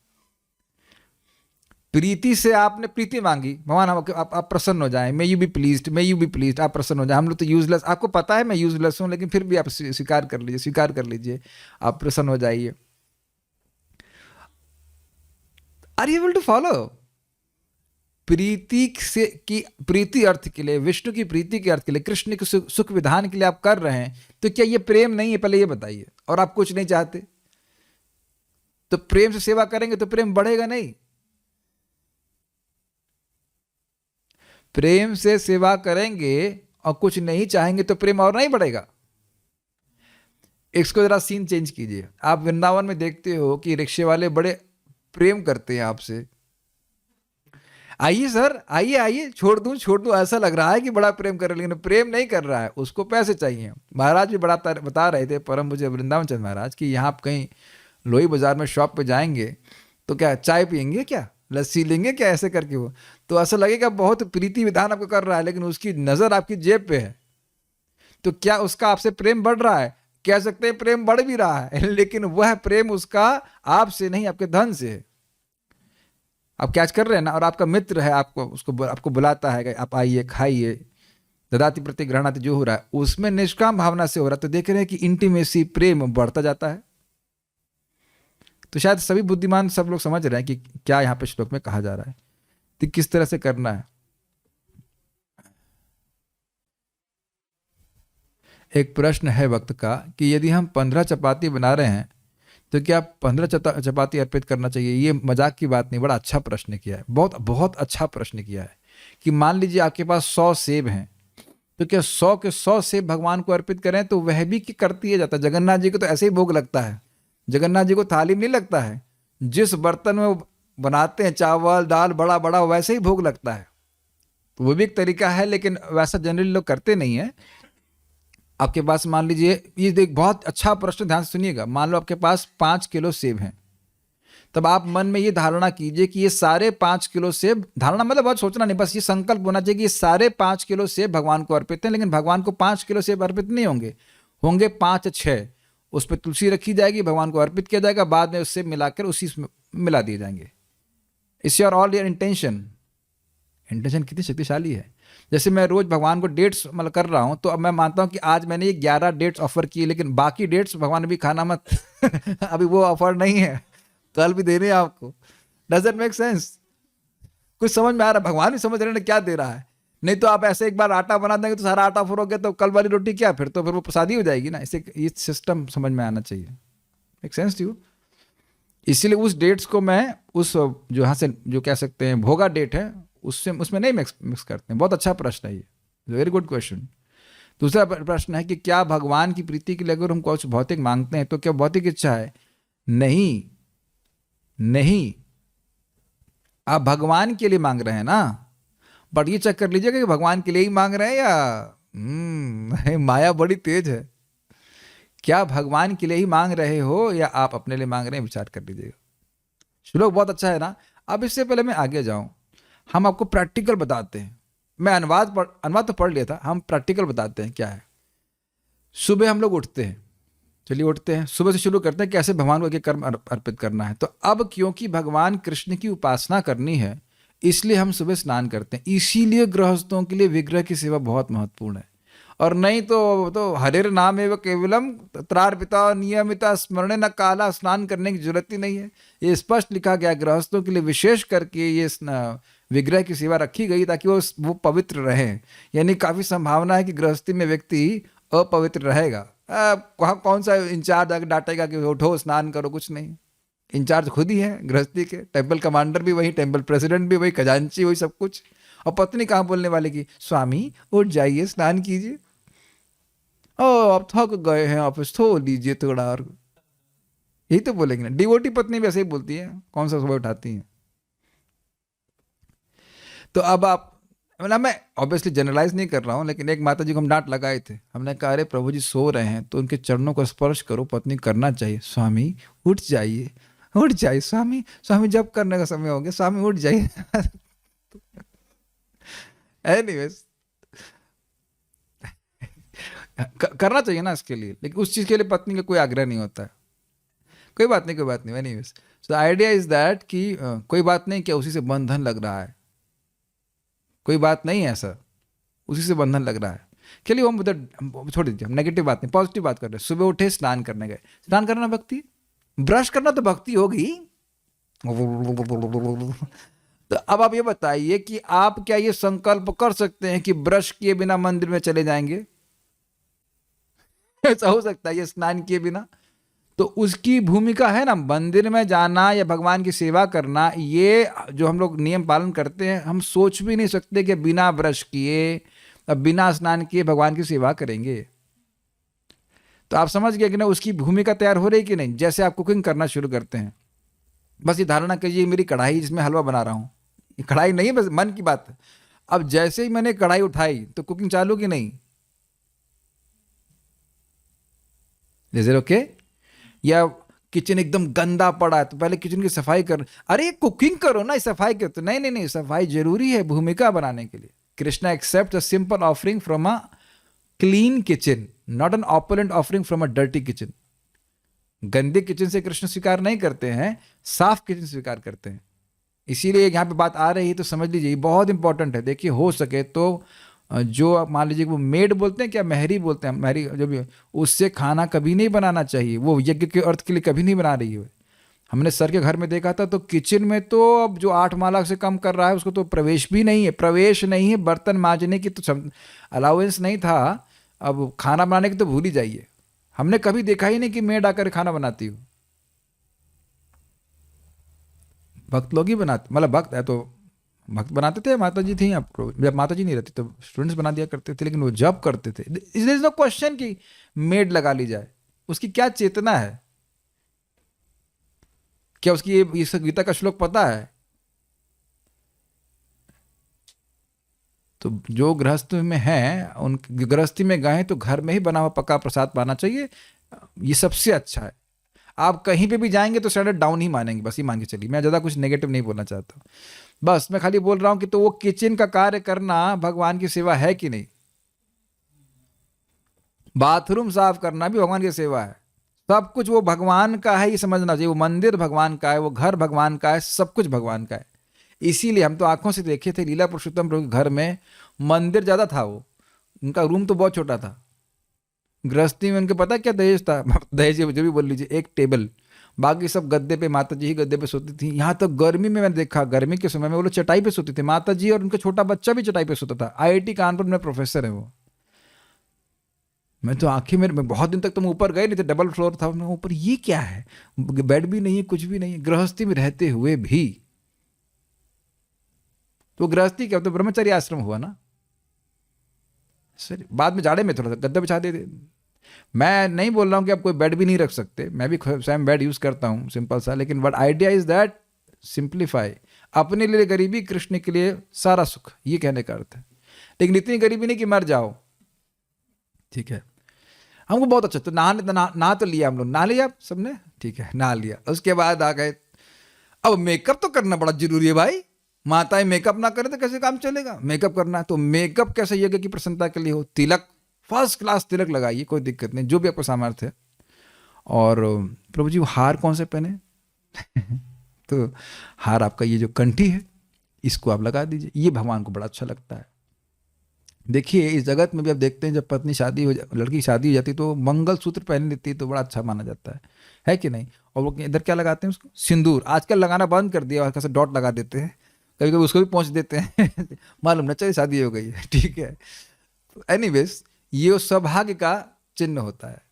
प्रीति से आपने प्रीति मांगी, भगवान आप प्रसन्न हो जाए, मैं यू बी प्लीज्ड, मैं यू बी प्लीज्ड, आप प्रसन्न हो जाए। हम लोग तो यूजलेस, आपको पता है मैं यूजलेस हूं, लेकिन फिर भी आप स्वीकार कर लीजिए, स्वीकार कर लीजिए, आप प्रसन्न हो जाइए। Are you able to follow? प्रीति से की प्रीति अर्थ के लिए, विष्णु की प्रीति के अर्थ के लिए, कृष्ण के सुख विधान के लिए आप कर रहे हैं, तो क्या ये प्रेम नहीं है? पहले ये बताइए। और आप कुछ नहीं चाहते तो प्रेम से सेवा करेंगे तो प्रेम बढ़ेगा नहीं। प्रेम से सेवा करेंगे और कुछ नहीं चाहेंगे तो प्रेम और नहीं बढ़ेगा। इसको जरा सीन चेंज कीजिए। आप वृंदावन में देखते हो कि रिक्शे वाले बड़े प्रेम करते हैं आपसे, आइए सर, आइए आइए, छोड़ दूं, ऐसा लग रहा है कि बड़ा प्रेम कर रहे, लेकिन प्रेम नहीं कर रहा है, उसको पैसे चाहिए। महाराज भी बड़ा बता रहे थे, परम मुझे वृंदावन चंद महाराज, कि यहाँ आप कहीं लोही बाजार में शॉप पे जाएंगे तो क्या चाय पियेंगे, क्या लस्सी लेंगे, क्या ऐसे करके वो, तो ऐसा लगेगा बहुत प्रीति विधान आपको कर रहा है, लेकिन उसकी नजर आपकी जेब पे है। तो क्या उसका आपसे प्रेम बढ़ रहा है? कह सकते हैं प्रेम बढ़ भी रहा है, लेकिन वह प्रेम उसका आपसे नहीं, आपके धन से है। आप कैच कर रहे हैं ना? और आपका मित्र है, आपको बुलाता है कि आप आइए, खाइए, ददाति प्रति ग्रहणाति, जो हो रहा है उसमें निष्काम भावना से हो रहा है, तो देख रहे हैं कि इंटीमेसी, प्रेम बढ़ता जाता है। तो शायद सभी बुद्धिमान सब लोग समझ रहे हैं कि क्या यहाँ पे श्लोक में कहा जा रहा है, तो किस तरह से करना है। एक प्रश्न है वक्त का कि यदि हम 15 चपाती बना रहे हैं तो क्या 15 चपाती अर्पित करना चाहिए? ये मजाक की बात नहीं, बड़ा अच्छा प्रश्न किया है, बहुत बहुत अच्छा प्रश्न किया है। कि मान लीजिए आपके पास 100 सेब हैं, तो क्या 100 के 100 सेब भगवान को अर्पित करें? तो वह भी करती है जाता है। जगन्नाथ जी को तो ऐसे ही भोग लगता है, जगन्नाथ जी को थाली में नहीं लगता है, जिस बर्तन में वो बनाते हैं चावल दाल बड़ा बड़ा, वैसे ही भोग लगता है। तो वो भी एक तरीका है, लेकिन वैसा जनरली लोग करते नहीं है। आपके पास मान लीजिए, ये देख बहुत अच्छा प्रश्न, ध्यान से सुनिएगा। मान लो आपके पास 5 किलो सेब हैं, तब आप मन में ये धारणा कीजिए कि ये सारे 5 किलो सेब, धारणा मतलब बहुत सोचना नहीं, बस ये संकल्प होना चाहिए कि ये सारे 5 किलो सेब भगवान को अर्पित हैं। लेकिन भगवान को 5 किलो सेब अर्पित नहीं होंगे, होंगे 5 6। उस पर तुलसी रखी जाएगी, भगवान को अर्पित किया जाएगा, बाद में उससे मिलाकर उसी में मिला दिए जाएंगे। It's your all your intention. Intention कितनी शक्तिशाली है। जैसे मैं रोज भगवान को डेट्स मतलब कर रहा हूं, तो अब मैं मानता हूं कि आज मैंने ये 11 डेट्स ऑफर किए, लेकिन बाकी डेट्स भगवान भी खाना मत अभी वो ऑफर नहीं है, कल भी देने हैं आपको। Doesn't make sense? कुछ समझ में आ रहा है? भगवान भी समझ रहे हैं क्या दे रहा है। नहीं तो आप ऐसे एक बार आटा बना देंगे तो सारा आटा फुरोगे तो कल वाली रोटी क्या, फिर वो प्रसादी हो जाएगी ना। इसे ये सिस्टम समझ में आना चाहिए। Make sense to you? इसीलिए उस डेट्स को मैं उस जो यहाँ से जो कह सकते हैं भोगा डेट है उसमें नहीं मिक्स करते हैं। बहुत अच्छा प्रश्न है ये, वेरी गुड क्वेश्चन। दूसरा प्रश्न है कि क्या भगवान की प्रीति के लिए अगर हम कुछ भौतिक मांगते हैं तो क्या भौतिक इच्छा है? नहीं, नहीं, आप भगवान के लिए मांग रहे हैं ना। बट ये चेक कर लीजिएगा कि भगवान के लिए ही मांग रहे हैं या माया बड़ी तेज है। क्या भगवान के लिए ही मांग रहे हो या आप अपने लिए मांग रहे हैं, विचार कर लीजिएगा। श्लोक बहुत अच्छा है ना। अब इससे पहले मैं आगे जाऊं, हम आपको प्रैक्टिकल बताते हैं। मैं अनुवाद तो पढ़ लिया था, हम प्रैक्टिकल बताते हैं क्या है। सुबह हम लोग उठते हैं, चलिए उठते हैं, सुबह से शुरू करते हैं कैसे भगवान को कर्म अर्पित करना है। तो अब क्योंकि भगवान कृष्ण की उपासना करनी है, इसलिए हम सुबह स्नान करते हैं। इसीलिए गृहस्थों के लिए विग्रह की सेवा बहुत महत्वपूर्ण है। और नहीं तो हरेर नाम एवं केवलम त्रार्पिता नियमिता स्मरण न काला, स्नान करने की जरूरत ही नहीं है। ये स्पष्ट लिखा गया गृहस्थों के लिए विशेष करके ये विग्रह की सेवा रखी गई ताकि वो पवित्र रहें। यानी काफ़ी संभावना है कि गृहस्थी में व्यक्ति अपवित्र रहेगा। वहाँ कौन सा इंचार्ज आके डांटेगा कि उठो स्नान करो, कुछ नहीं। इंचार्ज खुद ही है गृहस्थी के, टेम्पल कमांडर भी वही, टेम्पल प्रेसिडेंट भी वही, खजांची वही, सब कुछ। और पत्नी कहाँ बोलने वाले की, स्वामी उठ जाइए स्नान कीजिए, ओ अब थक गए हैं ऑफिस, सो लीजिए थोड़ा और, यही तो बोलेंगे ना। डिवोटी पत्नी भी ऐसे ही बोलती है, कौन सा सुबह उठाती है। तो अब आप, मतलब मैं ऑब्वियसली जनरलाइज नहीं कर रहा हूँ, लेकिन एक माता जी को हम डांट लगाए थे। हमने कहा अरे प्रभु जी सो रहे हैं तो उनके चरणों को स्पर्श करो, पत्नी करना चाहिए। स्वामी उठ जाइए, उठ जाइए स्वामी, स्वामी जब करने का समय हो गया, स्वामी उठ जाइए। एनीवेज करना चाहिए ना इसके लिए, लेकिन उस चीज़ के लिए पत्नी का कोई आग्रह नहीं होता है। कोई बात नहीं, कोई बात नहीं। Anyways so the idea is that कि कोई बात नहीं, क्या उसी से बंधन लग रहा है, कोई बात नहीं है ऐसा, उसी से बंधन लग रहा है। चलिए हम छोड़ दीजिए, हम नेगेटिव बात नहीं, पॉजिटिव बात कर रहे हैं। सुबह उठे, स्नान करने गए, स्नान करना भक्ति, ब्रश करना तो भक्ति होगी। तो अब आप ये बताइए कि आप क्या ये संकल्प कर सकते हैं कि ब्रश किए बिना मंदिर में चले जाएंगे? ऐसा हो सकता है ये स्नान किए बिना? तो उसकी भूमिका है ना, मंदिर में जाना या भगवान की सेवा करना। ये जो हम लोग नियम पालन करते हैं, हम सोच भी नहीं सकते कि बिना ब्रश किए, बिना स्नान किए भगवान की सेवा करेंगे। तो आप समझ गए कि ना उसकी भूमिका तैयार हो रही कि नहीं। जैसे आप कुकिंग करना शुरू करते हैं, बस ये धारणा कीजिए मेरी कढ़ाई जिसमें हलवा बना रहा हूँ, ये कढ़ाई नहीं है, बस मन की बात है। अब जैसे ही मैंने कढ़ाई उठाई तो कुकिंग चालू की नहीं, जैसे ओके। या किचन एकदम गंदा पड़ा है तो पहले किचन की सफाई कर, अरे कुकिंग करो ना, सफाई कर, तो नहीं नहीं नहीं, सफाई जरूरी है भूमिका बनाने के लिए। Krishna accept a simple offering from a clean kitchen, not an opulent offering from a dirty kitchen. गंदे किचन से कृष्ण स्वीकार नहीं करते हैं, साफ किचन स्वीकार करते हैं। इसीलिए यहाँ पे बात आ रही है तो समझ लीजिए, बहुत इंपॉर्टेंट है। देखिए हो सके तो जो मान लीजिए वो मेड बोलते हैं, क्या महरी बोलते हैं, महरी जो भी, उससे खाना कभी नहीं बनाना चाहिए। वो यज्ञ के अर्थ के लिए कभी नहीं बना रही है। हमने सर के घर में देखा था, तो किचन में तो अब जो 8 माला से कम कर रहा है उसको तो प्रवेश भी नहीं है, प्रवेश नहीं है। बर्तन मांजने की तो अलाउंस नहीं था, अब खाना बनाने की तो भूल ही जाइए। हमने कभी देखा ही नहीं कि मेड आकर खाना बनाती हो। भक्त लोग ही बनाते, मतलब भक्त है तो भक्त बनाते थे, माता जी थी, जब माता जी नहीं रहती तो स्टूडेंट्स बना दिया करते थे। लेकिन वो जब करते थे, इज नो क्वेश्चन कि मेड लगा ली जाए। उसकी क्या चेतना है? क्या उसकी ये गीता का श्लोक पता है? तो जो गृहस्थ में है, उन गृहस्थी में गए तो घर में ही बना हुआ पक्का प्रसाद पाना चाहिए, ये सबसे अच्छा है। आप कहीं पे भी जाएंगे तो स्टैंडर्ड डाउन ही मानेंगे, बस ये मान के चलिए। मैं ज़्यादा कुछ नेगेटिव नहीं बोलना चाहता, बस मैं खाली बोल रहा हूं कि तो वो किचन का कार्य करना भगवान की सेवा है कि नहीं? बाथरूम साफ करना भी भगवान की सेवा है। सब कुछ वो भगवान का है, ये समझना चाहिए। वो मंदिर भगवान का है, वो घर भगवान का है, सब कुछ भगवान का है। इसीलिए हम तो आंखों से देखे थे लीला पुरुषोत्तम प्रभु के घर में मंदिर ज़्यादा था, वो उनका रूम तो बहुत छोटा था। गृहस्थी में उनके पता क्या दहेज था? दहेज जो भी बोल लीजिए, एक टेबल, बाकी सब गद्दे पे, माता जी ही गद्दे पे सोती थी। यहाँ तक गर्मी में मैंने देखा, गर्मी के समय में वो लोग चटाई पे सोते थे, माता जी और उनका छोटा बच्चा भी चटाई पे सोता था। IIT कानपुर में प्रोफेसर है वो। मैं तो आंखें में बहुत दिन तक तो मैं ऊपर गए नहीं थे, डबल फ्लोर था ऊपर, ये क्या है? बेड भी नहीं है, कुछ भी नहीं है, गृहस्थी में रहते हुए भी। तो गृहस्थी क्या, तो ब्रह्मचर्य आश्रम हुआ ना। सर बाद में जाड़े में थोड़ा सा गद्दा बिछा दे। मैं नहीं बोल रहा हूँ कि आप कोई बेड भी नहीं रख सकते, मैं भी स्वयं बेड यूज़ करता हूँ सिंपल सा। लेकिन but idea is that simplify. अपने लिए गरीबी, कृष्ण के लिए सारा सुख, ये कहने का अर्थ है। लेकिन इतनी गरीबी नहीं कि मर जाओ, ठीक है। हमको बहुत अच्छा, तो नहा तो लिया हम लोग, नहा लिया सबने, ठीक है, नहा लिया। उसके बाद आ गए, अब मेकअप तो करना बड़ा जरूरी है भाई, माताएं मेकअप ना करें तो कैसे काम चलेगा, मेकअप करना है। तो मेकअप कैसे यज्ञ की प्रसन्नता के लिए हो, तिलक, फर्स्ट क्लास तिलक लगाइए, कोई दिक्कत नहीं, जो भी आपको सामर्थ्य है। और प्रभु जी वो हार कौन से पहने तो हार आपका ये जो कंठी है इसको आप लगा दीजिए, ये भगवान को बड़ा अच्छा लगता है। देखिए इस जगत में भी आप देखते हैं, जब पत्नी शादी हो लड़की की शादी हो जाती है तो मंगल सूत्र पहन लेती है, तो बड़ा अच्छा माना जाता है कि नहीं। और वो इधर क्या लगाते हैं उसको, सिंदूर, आजकल लगाना बंद कर दिया, और डॉट लगा देते हैं, कभी कभी उसको भी पहुंच देते हैं मालूम न चले शादी हो गई है, ठीक है। एनीवेज ये सौभाग्य का चिन्ह होता है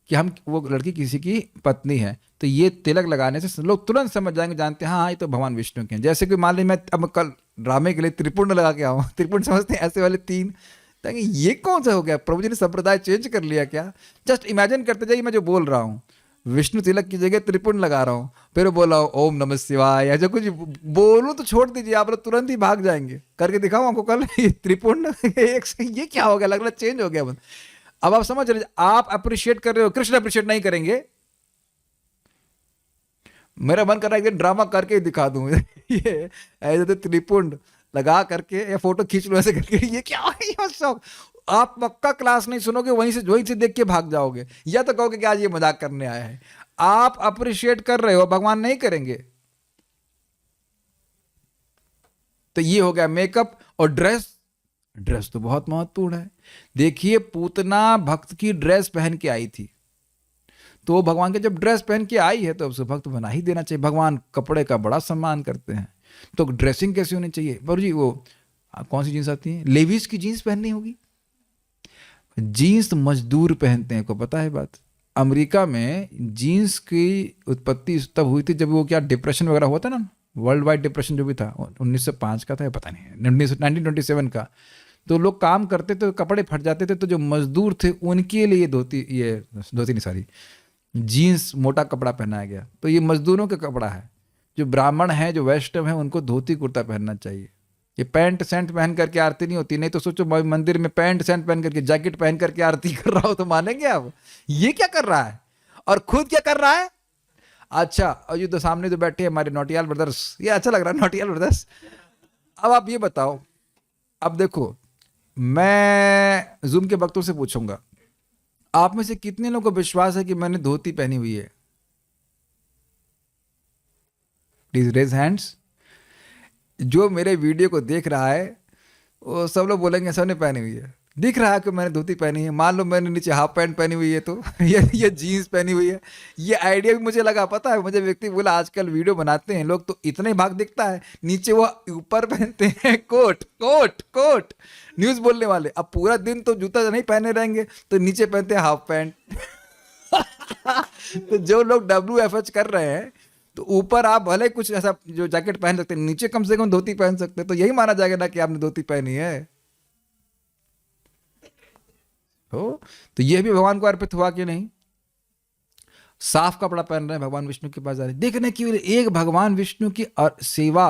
कि हम, वो लड़की किसी की पत्नी है, तो ये तिलक लगाने से लोग तुरंत समझ जाएंगे, जानते हैं हाँ ये तो भगवान विष्णु के हैं। जैसे कि मान लीजिए मैं अब कल ड्रामे के लिए त्रिपुंड लगा के आऊँ, त्रिपुंड समझते हैं ऐसे वाले 3, तो ये कौन सा हो गया, प्रभु जी ने संप्रदाय चेंज कर लिया क्या। जस्ट इमेजिन करते जाइए मैं जो बोल रहा हूँ, विष्णु तिलक की जगह त्रिपुंड लगा रहा हूँ, फिर बोला ओम नमः शिवाय, या जो कुछ बोलूँ तो छोड़ दीजिए, आप लोग तुरंत ही भाग जाएंगे। करके दिखाऊँ आपको कल त्रिपुंड ये क्या हो गया, लग रहा चेंज हो गया। अब आप समझ रहे, आप अप्रिशिएट कर रहे हो, कृष्ण अप्रिशिएट नहीं करेंगे। मेरा मन कर रहा है कि ड्रामा करके ही दिखा दूं ये ऐसे तो त्रिपुंड लगा करके या फोटो खींच लो ऐसे करके, ये क्या है ये शौक। आप पक्का क्लास नहीं सुनोगे, वहीं से देख के भाग जाओगे, या तो कहोगे कि आज ये मजाक करने आया है। आप अप्रिशिएट कर रहे हो, भगवान नहीं करेंगे। तो ये हो गया मेकअप। और ड्रेस तो बहुत महत्वपूर्ण है। देखिए पूतना भक्त की ड्रेस पहन के आई थी, तो भगवान के जब ड्रेस पहन के आई है तो उसे भक्त बना ही देना चाहिए। भगवान कपड़े का बड़ा सम्मान करते हैं, तो ड्रेसिंग कैसी होनी चाहिए। बाबू जी वो कौन सी जीन्स आती है, लेविस की जीन्स पहननी होगी। जीन्स मजदूर पहनते हैं, को पता है बात। अमेरिका में जीन्स की उत्पत्ति तब हुई थी जब वो क्या डिप्रेशन वगैरह हुआ था ना, वर्ल्ड वाइड डिप्रेशन जो भी था 1905 का था, पता नहीं 1927 का। तो लोग काम करते थे, कपड़े फट जाते थे, तो जो मजदूर थे उनके लिए धोती नहीं सारी जीन्स मोटा कपड़ा पहनाया गया। तो ये मजदूरों का कपड़ा है। जो ब्राह्मण है, जो वैष्णव है, उनको धोती कुर्ता पहनना चाहिए। ये पैंट शर्ट पहन करके आरती नहीं होती। नहीं तो सोचो मंदिर में पैंट शर्ट पहन करके, जैकेट पहन करके आरती कर रहा हो तो मानेंगे आप। ये क्या कर रहा है, और खुद क्या कर रहा है। अच्छा, और ये तो सामने जो बैठे हैं हमारे नौटियाल ब्रदर्स, ये अच्छा लग रहा है नौटियाल ब्रदर्स। अब आप ये बताओ, अब देखो मैं जूम के वक्तों से पूछूंगा, आप में से कितने लोगों को विश्वास है कि मैंने धोती पहनी हुई है। Please raise hands. जो मेरे वीडियो को देख रहा है वो सब लोग बोलेंगे सबने पहनी हुई है। दिख रहा है कि मैंने धोती पहनी है। मान लो मैंने नीचे हाफ पैंट पहनी हुई है, तो ये जीन्स पहनी हुई है। ये आइडिया भी मुझे लगा, पता है मुझे व्यक्ति बोला आजकल वीडियो बनाते हैं लोग तो इतना ही भाग दिखता है, नीचे वो ऊपर पहनते हैं कोट कोट कोट, न्यूज बोलने वाले। अब पूरा दिन तो जूता नहीं पहने रहेंगे तो नीचे पहनते हैं हाफ पैंट तो जो लोग WFH कर रहे हैं, तो ऊपर आप भले कुछ ऐसा जो जैकेट पहन सकते हैं, नीचे कम से कम धोती पहन सकते हैं, तो यही माना जाएगा ना कि आपने धोती पहनी है। हो तो यह भी भगवान को अर्पित हुआ कि नहीं। साफ कपड़ा पहन रहे हैं, भगवान विष्णु के पास जा रहे हैं। देखने की एक भगवान विष्णु की सेवा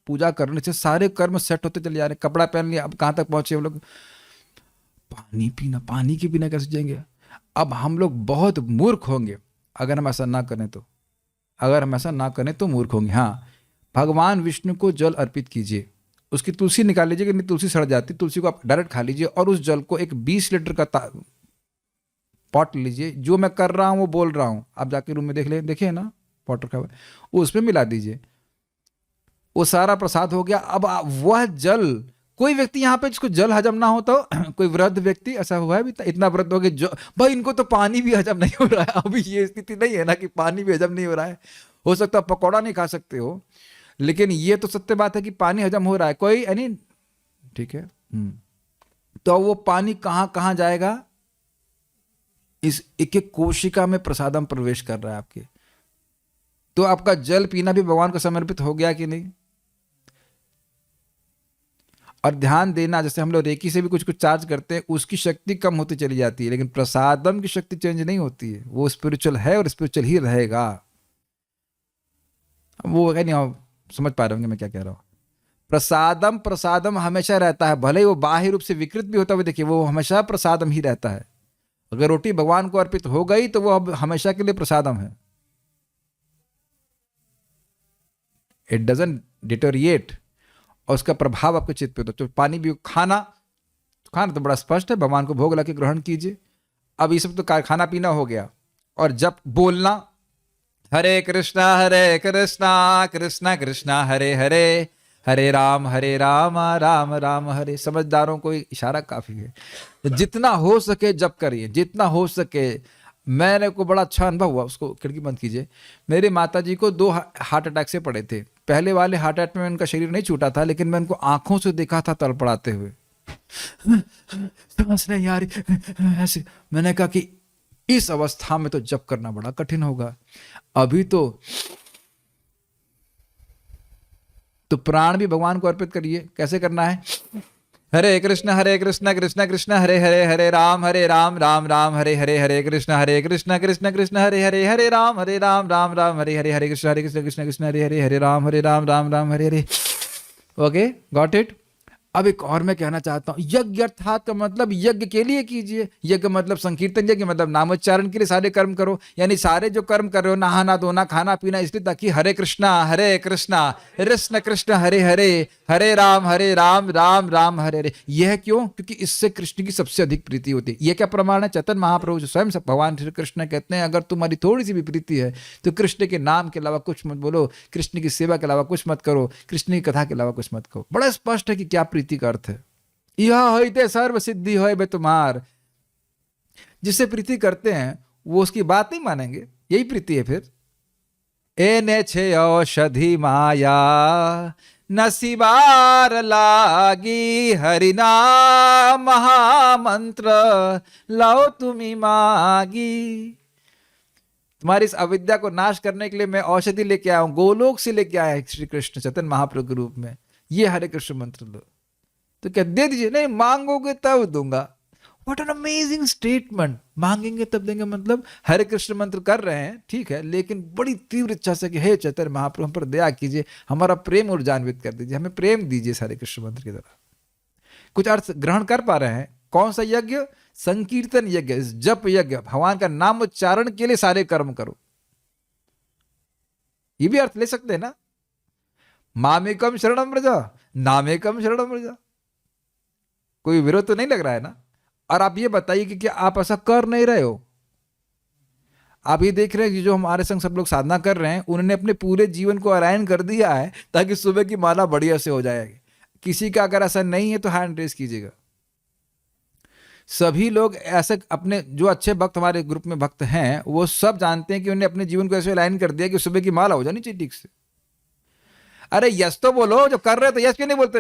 पूजा करने से सारे कर्म सेट होते चले जा रहे हैं। कपड़ा पहन लिया, अब कहां तक पहुंचे हम लोग, पानी पीना, पानी के बिना कैसे जिएंगे। अब हम लोग बहुत मूर्ख होंगे अगर हम ऐसा ना करें तो, अगर हम ऐसा ना करें तो मूर्ख होंगे। हाँ, भगवान विष्णु को जल अर्पित कीजिए, उसकी तुलसी निकाल लीजिए कि नहीं तुलसी सड़ जाती, तुलसी को आप डायरेक्ट खा लीजिए, और उस जल को एक 20 लीटर का पॉट लीजिए। जो मैं कर रहा हूँ वो बोल रहा हूँ, आप जाके रूम में देख ले, देखिए ना पॉट रखा हुआ है, उसमें मिला दीजिए। वो सारा प्रसाद हो गया। अब वह जल, कोई व्यक्ति यहाँ पे जिसको जल हजम ना हो तो कोई वृद्ध व्यक्ति ऐसा हुआ है भी, इतना वृद्ध हो गया जो भाई इनको तो पानी भी हजम नहीं हो रहा है। अभी ये स्थिति नहीं है ना कि पानी भी हजम नहीं हो रहा है। हो सकता है पकौड़ा नहीं खा सकते हो, लेकिन ये तो सत्य बात है कि पानी हजम हो रहा है कोई, यानी ठीक है। तो वो पानी कहां कहां जाएगा, इस एक एक कोशिका में प्रसादम प्रवेश कर रहा है आपके। तो आपका जल पीना भी भगवान को समर्पित हो गया कि नहीं। और ध्यान देना, जैसे हम लोग रेकी से भी कुछ कुछ चार्ज करते हैं, उसकी शक्ति कम होती चली जाती है, लेकिन प्रसादम की शक्ति चेंज नहीं होती है। वो स्पिरिचुअल है और स्पिरिचुअल ही रहेगा। वो है नहीं, समझ पा रहे होंगे मैं क्या कह रहा हूँ। प्रसादम प्रसादम हमेशा रहता है, भले ही वो बाह्य रूप से विकृत भी होता हुआ देखिए, वो हमेशा प्रसादम ही रहता है। अगर रोटी भगवान को अर्पित हो गई तो वो अब हमेशा के लिए प्रसादम है। इट डजंट डिटोरिएट, और उसका प्रभाव आपके चित्त पे होता है। तो पानी भी खाना तो बड़ा स्पष्ट है, भगवान को भोग लगा के ग्रहण कीजिए। अब ये सब तो खाना पीना हो गया। और जब बोलना, हरे कृष्णा कृष्णा कृष्णा हरे हरे, हरे राम राम राम हरे। समझदारों को इशारा काफी है। तो जितना हो सके जप करिए, जितना हो सके। मैंने को बड़ा अच्छा अनुभव हुआ, उसको खिड़की बंद कीजिए। मेरे माताजी को 2 हार्ट अटैक से पड़े थे। पहले वाले हार्ट अटैक में उनका शरीर नहीं छूटा था, लेकिन मैं उनको आंखों से देखा था तड़पड़ाते हुए, सांस नहीं आ रही ऐसे। मैंने कहा कि इस अवस्था में तो जप करना बड़ा कठिन होगा। अभी तो प्राण भी भगवान को अर्पित करिए। कैसे करना है? Hare Krishna Krishna Krishna Hare Hare, Hare Ram Ram Ram Hare Hare, Hare Krishna Krishna Krishna Hare Hare, Hare Ram Ram Ram Hare Hare, Hare Krishna Krishna Krishna Hare Hare, Hare Ram Ram Ram Hare Hare. Okay, got it. अब एक और मैं कहना चाहता हूं, यज्ञ अर्थात का मतलब यज्ञ के लिए कीजिए। यज्ञ मतलब संकीर्तन यज्ञ, मतलब नामोच्चारण के लिए सारे कर्म करो। यानी सारे जो कर्म कर रहे हो, नहाना धोना खाना पीना, इसलिए ताकि हरे कृष्णा कृष्ण कृष्ण हरे हरे, हरे राम राम राम हरे हरे। यह क्यों? क्योंकि इससे कृष्ण की सबसे अधिक प्रीति होती है। यह क्या प्रमाण है? चैतन्य महाप्रभु जो स्वयं भगवान श्री कृष्ण कहते हैं, अगर तुम्हारी थोड़ी सी भी प्रीति है तो कृष्ण के नाम के अलावा कुछ मत बोलो, कृष्ण की सेवा के अलावा कुछ मत करो, कृष्ण की कथा के अलावा कुछ मत कहो। बड़ा स्पष्ट है कि क्या प्रीति का अर्थ है। यह होइते सर्व सिद्धि होय बे तुम्हार। जिससे प्रीति करते हैं वो उसकी बात नहीं मानेंगे, यही प्रीति है। फिर एने छे औषधि माया नसीबार लागी, हरिनाम महामंत्र लाओ तुम्ही मागी। तुम्हारी इस अविद्या को नाश करने के लिए मैं औषधि लेके आया हूं, गोलोक से लेके आया है श्री कृष्ण चैतन्य महाप्रभु के रूप में। ये हरे कृष्ण मंत्र लो। तो क्या दे दीजिए? नहीं, मांगोगे तब दूंगा। What an amazing statement. मांगेंगे तब देंगे, मतलब हरे कृष्ण मंत्र कर रहे हैं, ठीक है, लेकिन बड़ी तीव्र इच्छा से कि हे चैतन्य महाप्रभु हम पर दया कीजिए, हमारा प्रेम ऊर्जान्वित कर दीजिए, हमें प्रेम दीजिए हरे कृष्ण मंत्र की तरह। कुछ अर्थ ग्रहण कर पा रहे हैं? कौन सा यज्ञ? संकीर्तन यज्ञ, जप यज्ञ। भगवान का नाम उच्चारण के लिए सारे कर्म करो। ये भी अर्थ ले सकते हैं ना। मामेकम शरणम व्रज, नामेकम शरणम व्रज। कोई विरोध तो नहीं लग रहा है ना। और आप ये बताइए कि क्या आप ऐसा कर नहीं रहे हो? आप ये देख रहे हैं कि जो हमारे संग सब लोग साधना कर रहे हैं, उन्होंने अपने पूरे जीवन को अलाइन कर दिया है ताकि सुबह की माला बढ़िया से हो जाएगी। किसी का अगर ऐसा नहीं है तो हैंड रेस कीजिएगा। सभी लोग ऐसे अपने जो अच्छे भक्त हमारे ग्रुप में भक्त हैं, वो सब जानते हैं कि उन्होंने अपने जीवन को ऐसे अलाइन कर दिया कि सुबह की माला हो जानी चाहिए ठीक से। अरे यस तो बोलो, जो कर रहे हो तो यस क्यों नहीं बोलते?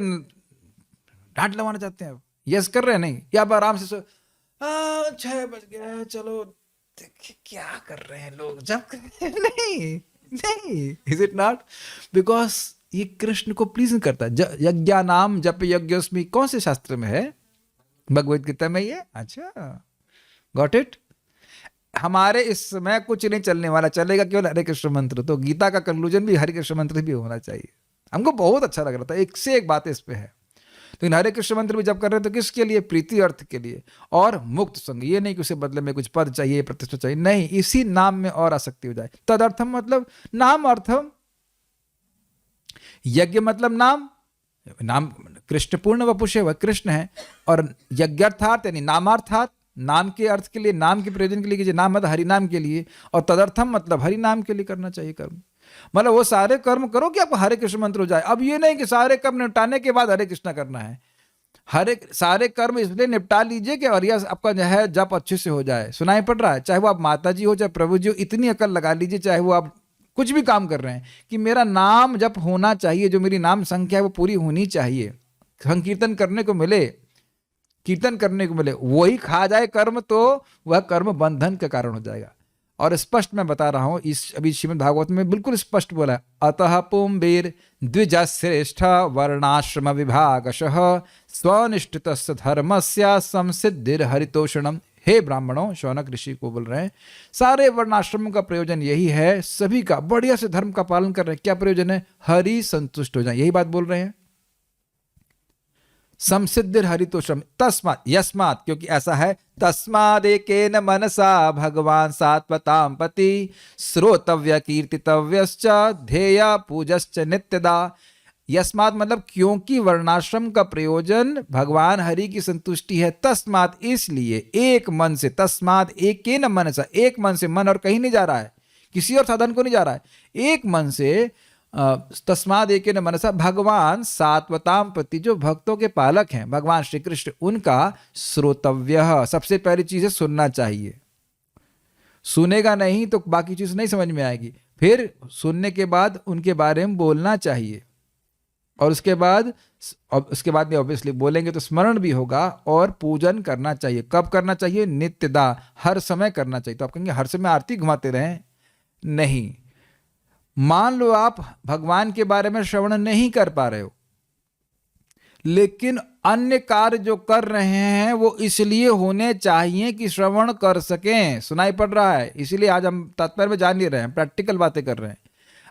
डांट लगवाना चाहते हैं। यस कर रहे हैं नहीं, या आप आराम से 6 बज गया, चलो देखिए क्या कर रहे हैं लोग, जब नहीं नहीं, इज इट नॉट? बिकॉज ये कृष्ण को प्लीज नहीं करता। यज्ञा नाम जप यज्ञोस्मि कौन से शास्त्र में है? भगवद गीता में ये। अच्छा, गॉट इट। हमारे इस समय कुछ नहीं चलने वाला, चलेगा केवल हरे कृष्ण मंत्र। तो गीता का कंक्लूजन भी हरे कृष्ण मंत्र भी होना चाहिए। हमको बहुत अच्छा लग रहा था, एक से एक बात इस पे है। लेकिन हरे कृष्ण मंत्र भी जब कर रहे हैं तो किसके लिए? प्रीति अर्थ के लिए। और मुक्त संग, ये नहीं कि उसे बदले में कुछ पद चाहिए, प्रतिष्ठा चाहिए, नहीं, इसी नाम में और आसक्ति हो जाए। तदर्थम मतलब नाम अर्थम। यज्ञ मतलब नाम, नाम कृष्ण पूर्ण वपुषे, वह कृष्ण है। और यज्ञार्थात यानी नामार्थात, नाम के अर्थ के लिए, नाम के प्रयोजन के लिए कीजिए। नाम मतलब हरि नाम के लिए, और तदर्थम मतलब हरि नाम के लिए करना चाहिए कर्म। मतलब वो सारे कर्म करो कि आपको हरे कृष्ण मंत्र हो जाए। अब ये नहीं कि सारे कर्म निपटाने के बाद हरे कृष्ण करना है। सारे कर्म इसलिए निपटा लीजिए कि और आपका जो है जप अच्छे से हो जाए। सुनाई पड़ रहा है? चाहे वो आप माता जी हो, चाहे प्रभु जी हो, इतनी अकल लगा लीजिए, चाहे वो आप कुछ भी काम कर रहे हैं, कि मेरा नाम जप होना चाहिए, जो मेरी नाम संख्या है वो पूरी होनी चाहिए। संकीर्तन करने को मिले, कीर्तन करने को मिले, वही खा जाए कर्म तो वह कर्म बंधन का कारण हो जाएगा। और स्पष्ट मैं बता रहा हूं, इस अभी श्रीमद् भागवत में बिल्कुल स्पष्ट बोला है, अतः पुंबीर द्विज श्रेष्ठ वर्णाश्रम विभागशः स्वनिष्ठितस्य धर्मस्य संसिद्धिर हरितोषणम। हे ब्राह्मणों, शौनक ऋषि को बोल रहे हैं, सारे वर्णाश्रमों का प्रयोजन यही है, सभी का बढ़िया से धर्म का पालन कर रहे हैं। क्या प्रयोजन है? हरि संतुष्ट हो जाए, यही बात बोल रहे हैं। संसिद्धिर हरितोषम तस्मात् यस्मात्, क्योंकि ऐसा है, तस्मादेकेन मनसा भगवान सात्वतां पति श्रोतव्य कीर्तितव्यश्च ध्येय पूजश्च नित्यदा। यस्मात् मतलब क्योंकि वर्णाश्रम का प्रयोजन भगवान हरि की संतुष्टि है, तस्मात् इसलिए, एक मन से, तस्मात् एकेन मनसा, एक मन से, मन और कहीं नहीं जा रहा है, किसी और साधन को नहीं जा रहा है, एक मन से, तस्माद एकेन मनसा भगवान सात्वतां प्रति, जो भक्तों के पालक हैं भगवान श्री कृष्ण, उनका श्रोतव्य, सबसे पहली चीज है सुनना चाहिए। सुनेगा नहीं तो बाकी चीज नहीं समझ में आएगी। फिर सुनने के बाद उनके बारे में बोलना चाहिए, और उसके बाद नहीं, ऑब्वियसली बोलेंगे तो स्मरण भी होगा, और पूजन करना चाहिए। कब करना चाहिए? नित्यदा, हर समय करना चाहिए। तो आप कहेंगे हर समय आरती घुमाते रहें? नहीं। मान लो आप भगवान के बारे में श्रवण नहीं कर पा रहे हो, लेकिन अन्य कार्य जो कर रहे हैं वो इसलिए होने चाहिए कि श्रवण कर सकें। सुनाई पड़ रहा है, इसीलिए आज हम तात्पर्य में जान नहीं रहे हैं, प्रैक्टिकल बातें कर रहे हैं।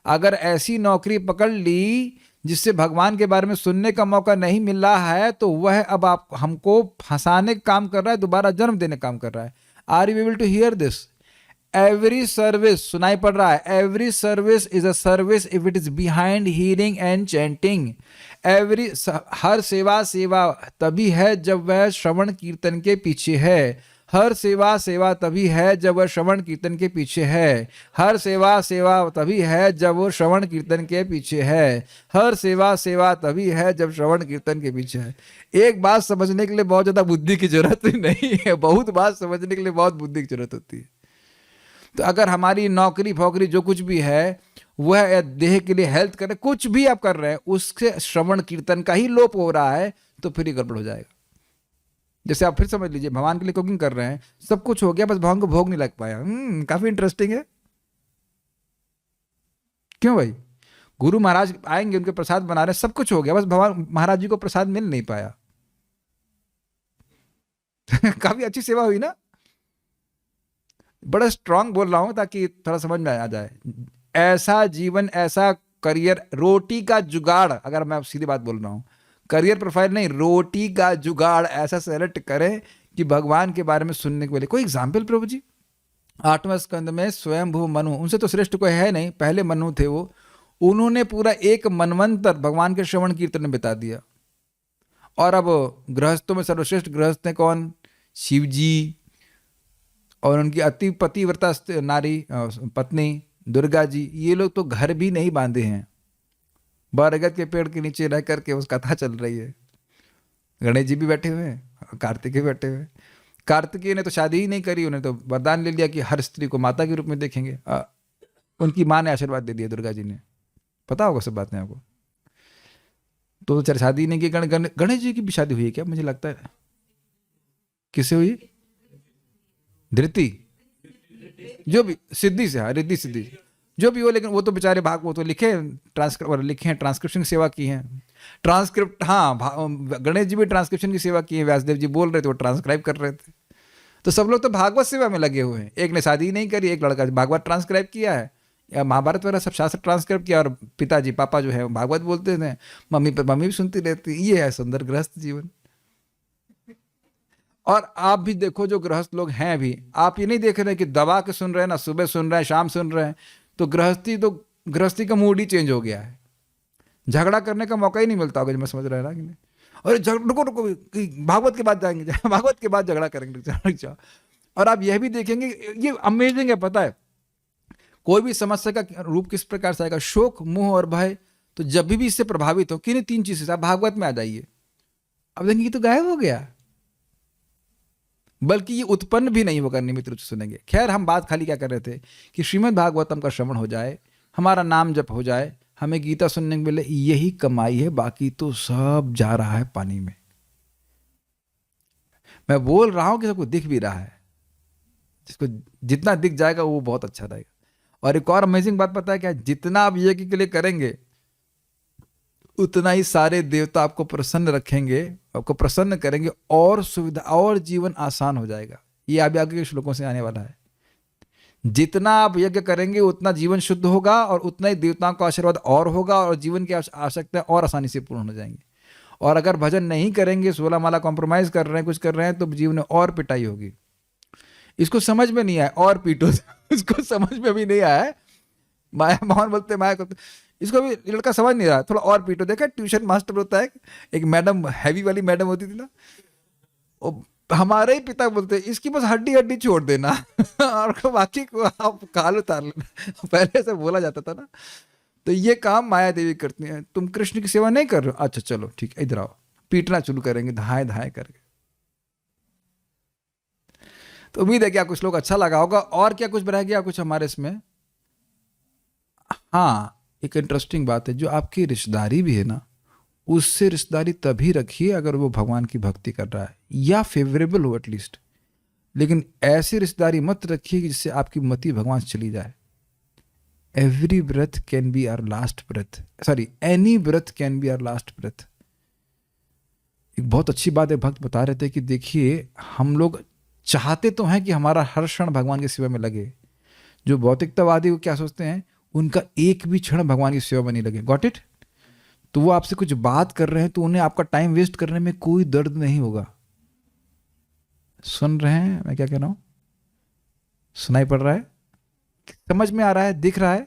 अगर ऐसी नौकरी पकड़ ली जिससे भगवान के बारे में सुनने का मौका नहीं मिल रहा है, तो वह अब आप हमको फंसाने का काम कर रहा है, दोबारा जन्म देने का काम कर रहा है। Are you able to hear this? Every service, सुनाई पड़ रहा है, every service is a service if it is behind hearing and chanting. हर सेवा तभी है जब वह श्रवण कीर्तन के पीछे है। हर सेवा तभी है जब वह श्रवण कीर्तन के पीछे है। हर सेवा तभी है जब वो श्रवण कीर्तन के पीछे है। हर सेवा तभी है जब श्रवण कीर्तन के पीछे है। एक बात समझने के लिए बहुत ज्यादा बुद्धि की जरूरत नहीं है, बहुत बात समझने के लिए बहुत बुद्धि की जरूरत होती है। तो अगर हमारी नौकरी फोकरी जो कुछ भी है वह देह के लिए, हेल्थ कर रहे, कुछ भी आप कर रहे हैं, उससे श्रवण कीर्तन का ही लोप हो रहा है, तो फिर ही गड़बड़ हो जाएगा। जैसे आप फिर समझ लीजिए, भगवान के लिए कुकिंग कर रहे हैं, सब कुछ हो गया, बस भगवान को भोग नहीं लग पाया। काफी इंटरेस्टिंग है। क्यों भाई? गुरु महाराज आएंगे, उनके प्रसाद बना रहे हैं, सब कुछ हो गया, बस भगवान महाराज जी को प्रसाद मिल नहीं पाया। काफी अच्छी सेवा हुई ना? बड़ा स्ट्रांग बोल रहा हूं ताकि थोड़ा समझ में आ जाए। ऐसा जीवन, ऐसा करियर, रोटी का जुगाड़, अगर मैं सीधी बात बोल रहा हूं, करियर प्रोफाइल नहीं, रोटी का जुगाड़ ऐसा सेलेक्ट करें कि भगवान के बारे में सुनने के लिए। कोई एग्जाम्पल प्रभु जी? 8वें स्कंद में स्वयंभू मनु, उनसे तो श्रेष्ठ कोई है नहीं, पहले मनु थे वो, उन्होंने पूरा एक मनवंतर भगवान के श्रवण कीर्तन में बिता दिया। और अब गृहस्थों में सर्वश्रेष्ठ गृहस्थ हैं कौन? शिव जी, और उनकी अति पतिव्रता नारी पत्नी दुर्गा जी। ये लोग तो घर भी नहीं बांधे हैं, बरगद के पेड़ के नीचे रह करके उस कथा चल रही है। गणेश जी भी बैठे हुए हैं, कार्तिकेय बैठे हुए हैं। कार्तिकेय ने तो शादी ही नहीं करी, उन्हें तो वरदान ले लिया कि हर स्त्री को माता के रूप में देखेंगे। उनकी माँ ने आशीर्वाद दे दिया, दुर्गा जी ने, पता होगा सब बातें आपको। तो चल शादी नहीं की। गणेश जी की भी शादी हुई है क्या? मुझे लगता है। किससे हुई? धृति, जो भी सिद्धि से, हाँ, रिद्धि सिद्धि जो भी हो, लेकिन वो तो बेचारे भाग, वो तो लिखे ट्रांसक्रिप्शन सेवा की है, ट्रांसक्रिप्ट। हाँ, गणेश जी भी ट्रांसक्रिप्शन की सेवा की है, व्यासदेव जी बोल रहे थे, वो ट्रांसक्राइब कर रहे थे। तो सब लोग तो भागवत सेवा में लगे हुए हैं। एक ने शादी नहीं करी, एक लड़का भागवत ट्रांसक्राइब किया है, या महाभारत वगैरह सब शास्त्र ट्रांसक्राइब किया, और पिताजी पापा जो है भागवत बोलते थे, मम्मी भी सुनती रहती। ये है सुंदर गृहस्थ जीवन। और आप भी देखो, जो गृहस्थ लोग हैं भी, आप ये नहीं देख रहे कि दबा के सुन रहे हैं ना, सुबह सुन रहे हैं, शाम सुन रहे हैं, तो गृहस्थी का मूड ही चेंज हो गया है। झगड़ा करने का मौका ही नहीं मिलता होगा, जो मैं समझ रहा है ना कि नहीं। और रुको भागवत के बाद जाएंगे, भागवत के बाद झगड़ा करेंगे। और आप यह भी देखेंगे, ये अमेजिंग है, पता है, कोई भी समस्या का रूप किस प्रकार से आएगा? शोक, मोह और भय। तो जब भी इससे प्रभावित हो, किन्हीं 3 चीज से, आप भागवत में आ जाइए, अब देखिए तो गायब हो गया, बल्कि ये उत्पन्न भी नहीं होगा, नियमित रूप से सुनेंगे। खैर, हम बात खाली क्या कर रहे थे कि श्रीमद् भागवतम का श्रवण हो जाए, हमारा नाम जप हो जाए, हमें गीता सुनने को मिले, यही कमाई है, बाकी तो सब जा रहा है पानी में। मैं बोल रहा हूं कि सबको दिख भी रहा है, जिसको जितना दिख जाएगा वो बहुत अच्छा रहेगा। और एक और अमेजिंग बात पता है क्या? जितना आप यज्ञ के लिए करेंगे, उतना ही सारे देवता आपको प्रसन्न रखेंगे, आपको प्रसन्न करेंगे, और सुविधा और जीवन आसान हो जाएगा। ये अभी आगे के श्लोकों से आने वाला है। जितना आप यज्ञ करेंगे उतना जीवन शुद्ध होगा और उतना ही देवताओं का आशीर्वाद और होगा और जीवन की आवश्यकताएं और आसानी से पूर्ण हो जाएंगी। और अगर भजन नहीं करेंगे, 16 माला कॉम्प्रोमाइज कर रहे हैं, कुछ कर रहे हैं, तो जीवन में और पिटाई होगी। इसको समझ में नहीं आया और पीटो इसको समझ में भी नहीं आया है। माया मोहन बोलते माया करते, इसको भी लड़का समझ नहीं रहा, थोड़ा और पीटो। देखा ट्यूशन मास्टर होता है, एक मैडम हैवी वाली मैडम होती थी ना, वो हमारे ही पिता बोलते इसकी बस हड्डी हड्डी छोड़ देना और बाकी को आप काल उतार लेना। पहले से बोला जाता था ना। तो ये काम माया देवी करती हैं। तुम कृष्ण की सेवा नहीं कर रहे हो, अच्छा चलो ठीक है, इधर आओ, पीटना शुरू करेंगे धाए धाए करके। तो उम्मीद है कि कुछ लोग अच्छा लगा होगा। और क्या कुछ रह गया कुछ हमारे इसमें? हाँ, एक इंटरेस्टिंग बात है, जो आपकी रिश्तेदारी भी है ना, उससे रिश्तेदारी तभी रखिए अगर वो भगवान की भक्ति कर रहा है या फेवरेबल हो एटलीस्ट। लेकिन ऐसी रिश्तेदारी मत रखिए कि जिससे आपकी मति भगवान से चली जाए। Every breath can be our last breath, sorry any breath can be our last breath. एक बहुत अच्छी बात है, भक्त बता रहे थे कि देखिए हम लोग चाहते तो हैं कि हमारा हर क्षण भगवान की सेवा में लगे। जो भौतिकतावादी वो क्या सोचते हैं, उनका एक भी क्षण भगवान की सेवा में नहीं लगे। Got it? तो वो आपसे कुछ बात कर रहे हैं तो उन्हें आपका टाइम वेस्ट करने में कोई दर्द नहीं होगा। सुन रहे हैं मैं क्या कह रहा हूं? सुनाई पड़ रहा है? समझ में आ रहा है? दिख रहा है?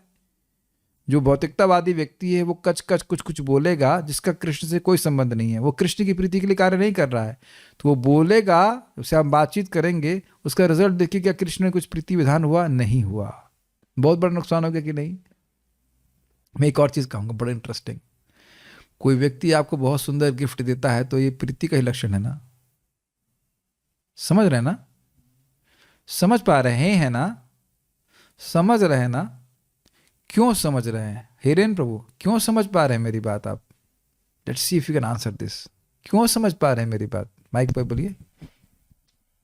जो भौतिकतावादी व्यक्ति है वो कच कच कुछ कुछ बोलेगा जिसका कृष्ण से कोई संबंध नहीं है, वो कृष्ण की प्रीति के लिए कार्य नहीं कर रहा है, तो वो बोलेगा, उससे हम बातचीत करेंगे, उसका रिजल्ट देखिए क्या कृष्ण में कुछ प्रीति विधान हुआ? नहीं हुआ। बहुत बड़ा नुकसान हो गया कि नहीं? मैं एक और चीज कहूंगा बड़ा इंटरेस्टिंग। कोई व्यक्ति आपको बहुत सुंदर गिफ्ट देता है तो ये प्रीति का ही लक्षण है ना? समझ रहे हैं ना? समझ पा रहे हैं ना? समझ रहे हैं ना? क्यों समझ रहे हैं? हिरेन प्रभु क्यों समझ पा रहे हैं मेरी बात आप? Let's see if you can answer this. क्यों समझ पा रहे हैं मेरी बात? माइक पर बोलिए।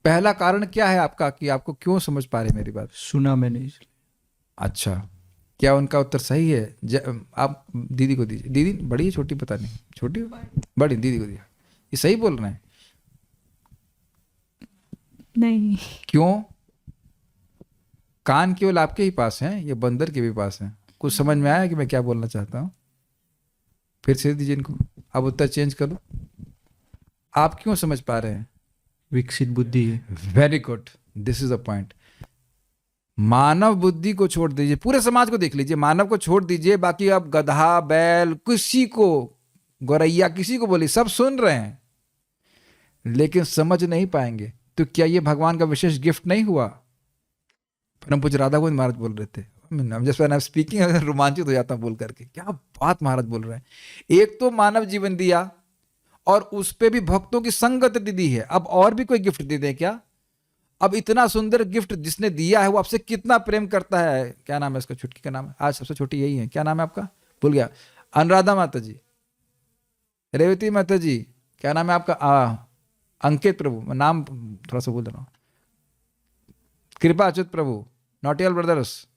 पहला कारण क्या है आपका कि आपको क्यों समझ पा रहे हैं मेरी बात? सुना मैंने इसलिए। अच्छा, क्या उनका उत्तर सही है? आप दीदी को दीजिए। दीदी बड़ी है छोटी पता नहीं, छोटी बड़ी, दीदी को दिया। ये सही बोल रहे हैं? नहीं। क्यों? कान केवल आपके ही पास हैं, ये बंदर के भी पास हैं। कुछ समझ में आया कि मैं क्या बोलना चाहता हूँ? फिर से दीजिए इनको, अब उत्तर चेंज करो। आप क्यों समझ पा रहे हैं? विकसित बुद्धि है। Very good, this is a point. मानव बुद्धि को छोड़ दीजिए, पूरे समाज को देख लीजिए, मानव को छोड़ दीजिए, बाकी आप गधा बैल किसी को, गौरैया किसी को बोलिए, सब सुन रहे हैं लेकिन समझ नहीं पाएंगे। तो क्या ये भगवान का विशेष गिफ्ट नहीं हुआ? परम पूज्य राधा गोविंद महाराज बोल रहे थे, just when I am speaking रोमांचित हो जाता हूं बोल करके, क्या बात महाराज बोल रहे हैं। एक तो मानव जीवन दिया और उस पे भी भक्तों की संगत दी है, अब और भी कोई गिफ्ट दे दें क्या? अब इतना सुंदर गिफ्ट जिसने दिया है वो आपसे कितना प्रेम करता है। क्या नाम है इसका? छुटकी का नाम है, आज सबसे छोटी यही है, क्या नाम है आपका? भूल गया। अनुराधा माता जी, रेवती माता जी, क्या नाम है आपका? अंकित प्रभु, नाम थोड़ा सा बोल रहा हूं, कृपा अच्युत प्रभु, नौटियाल ब्रदर्स,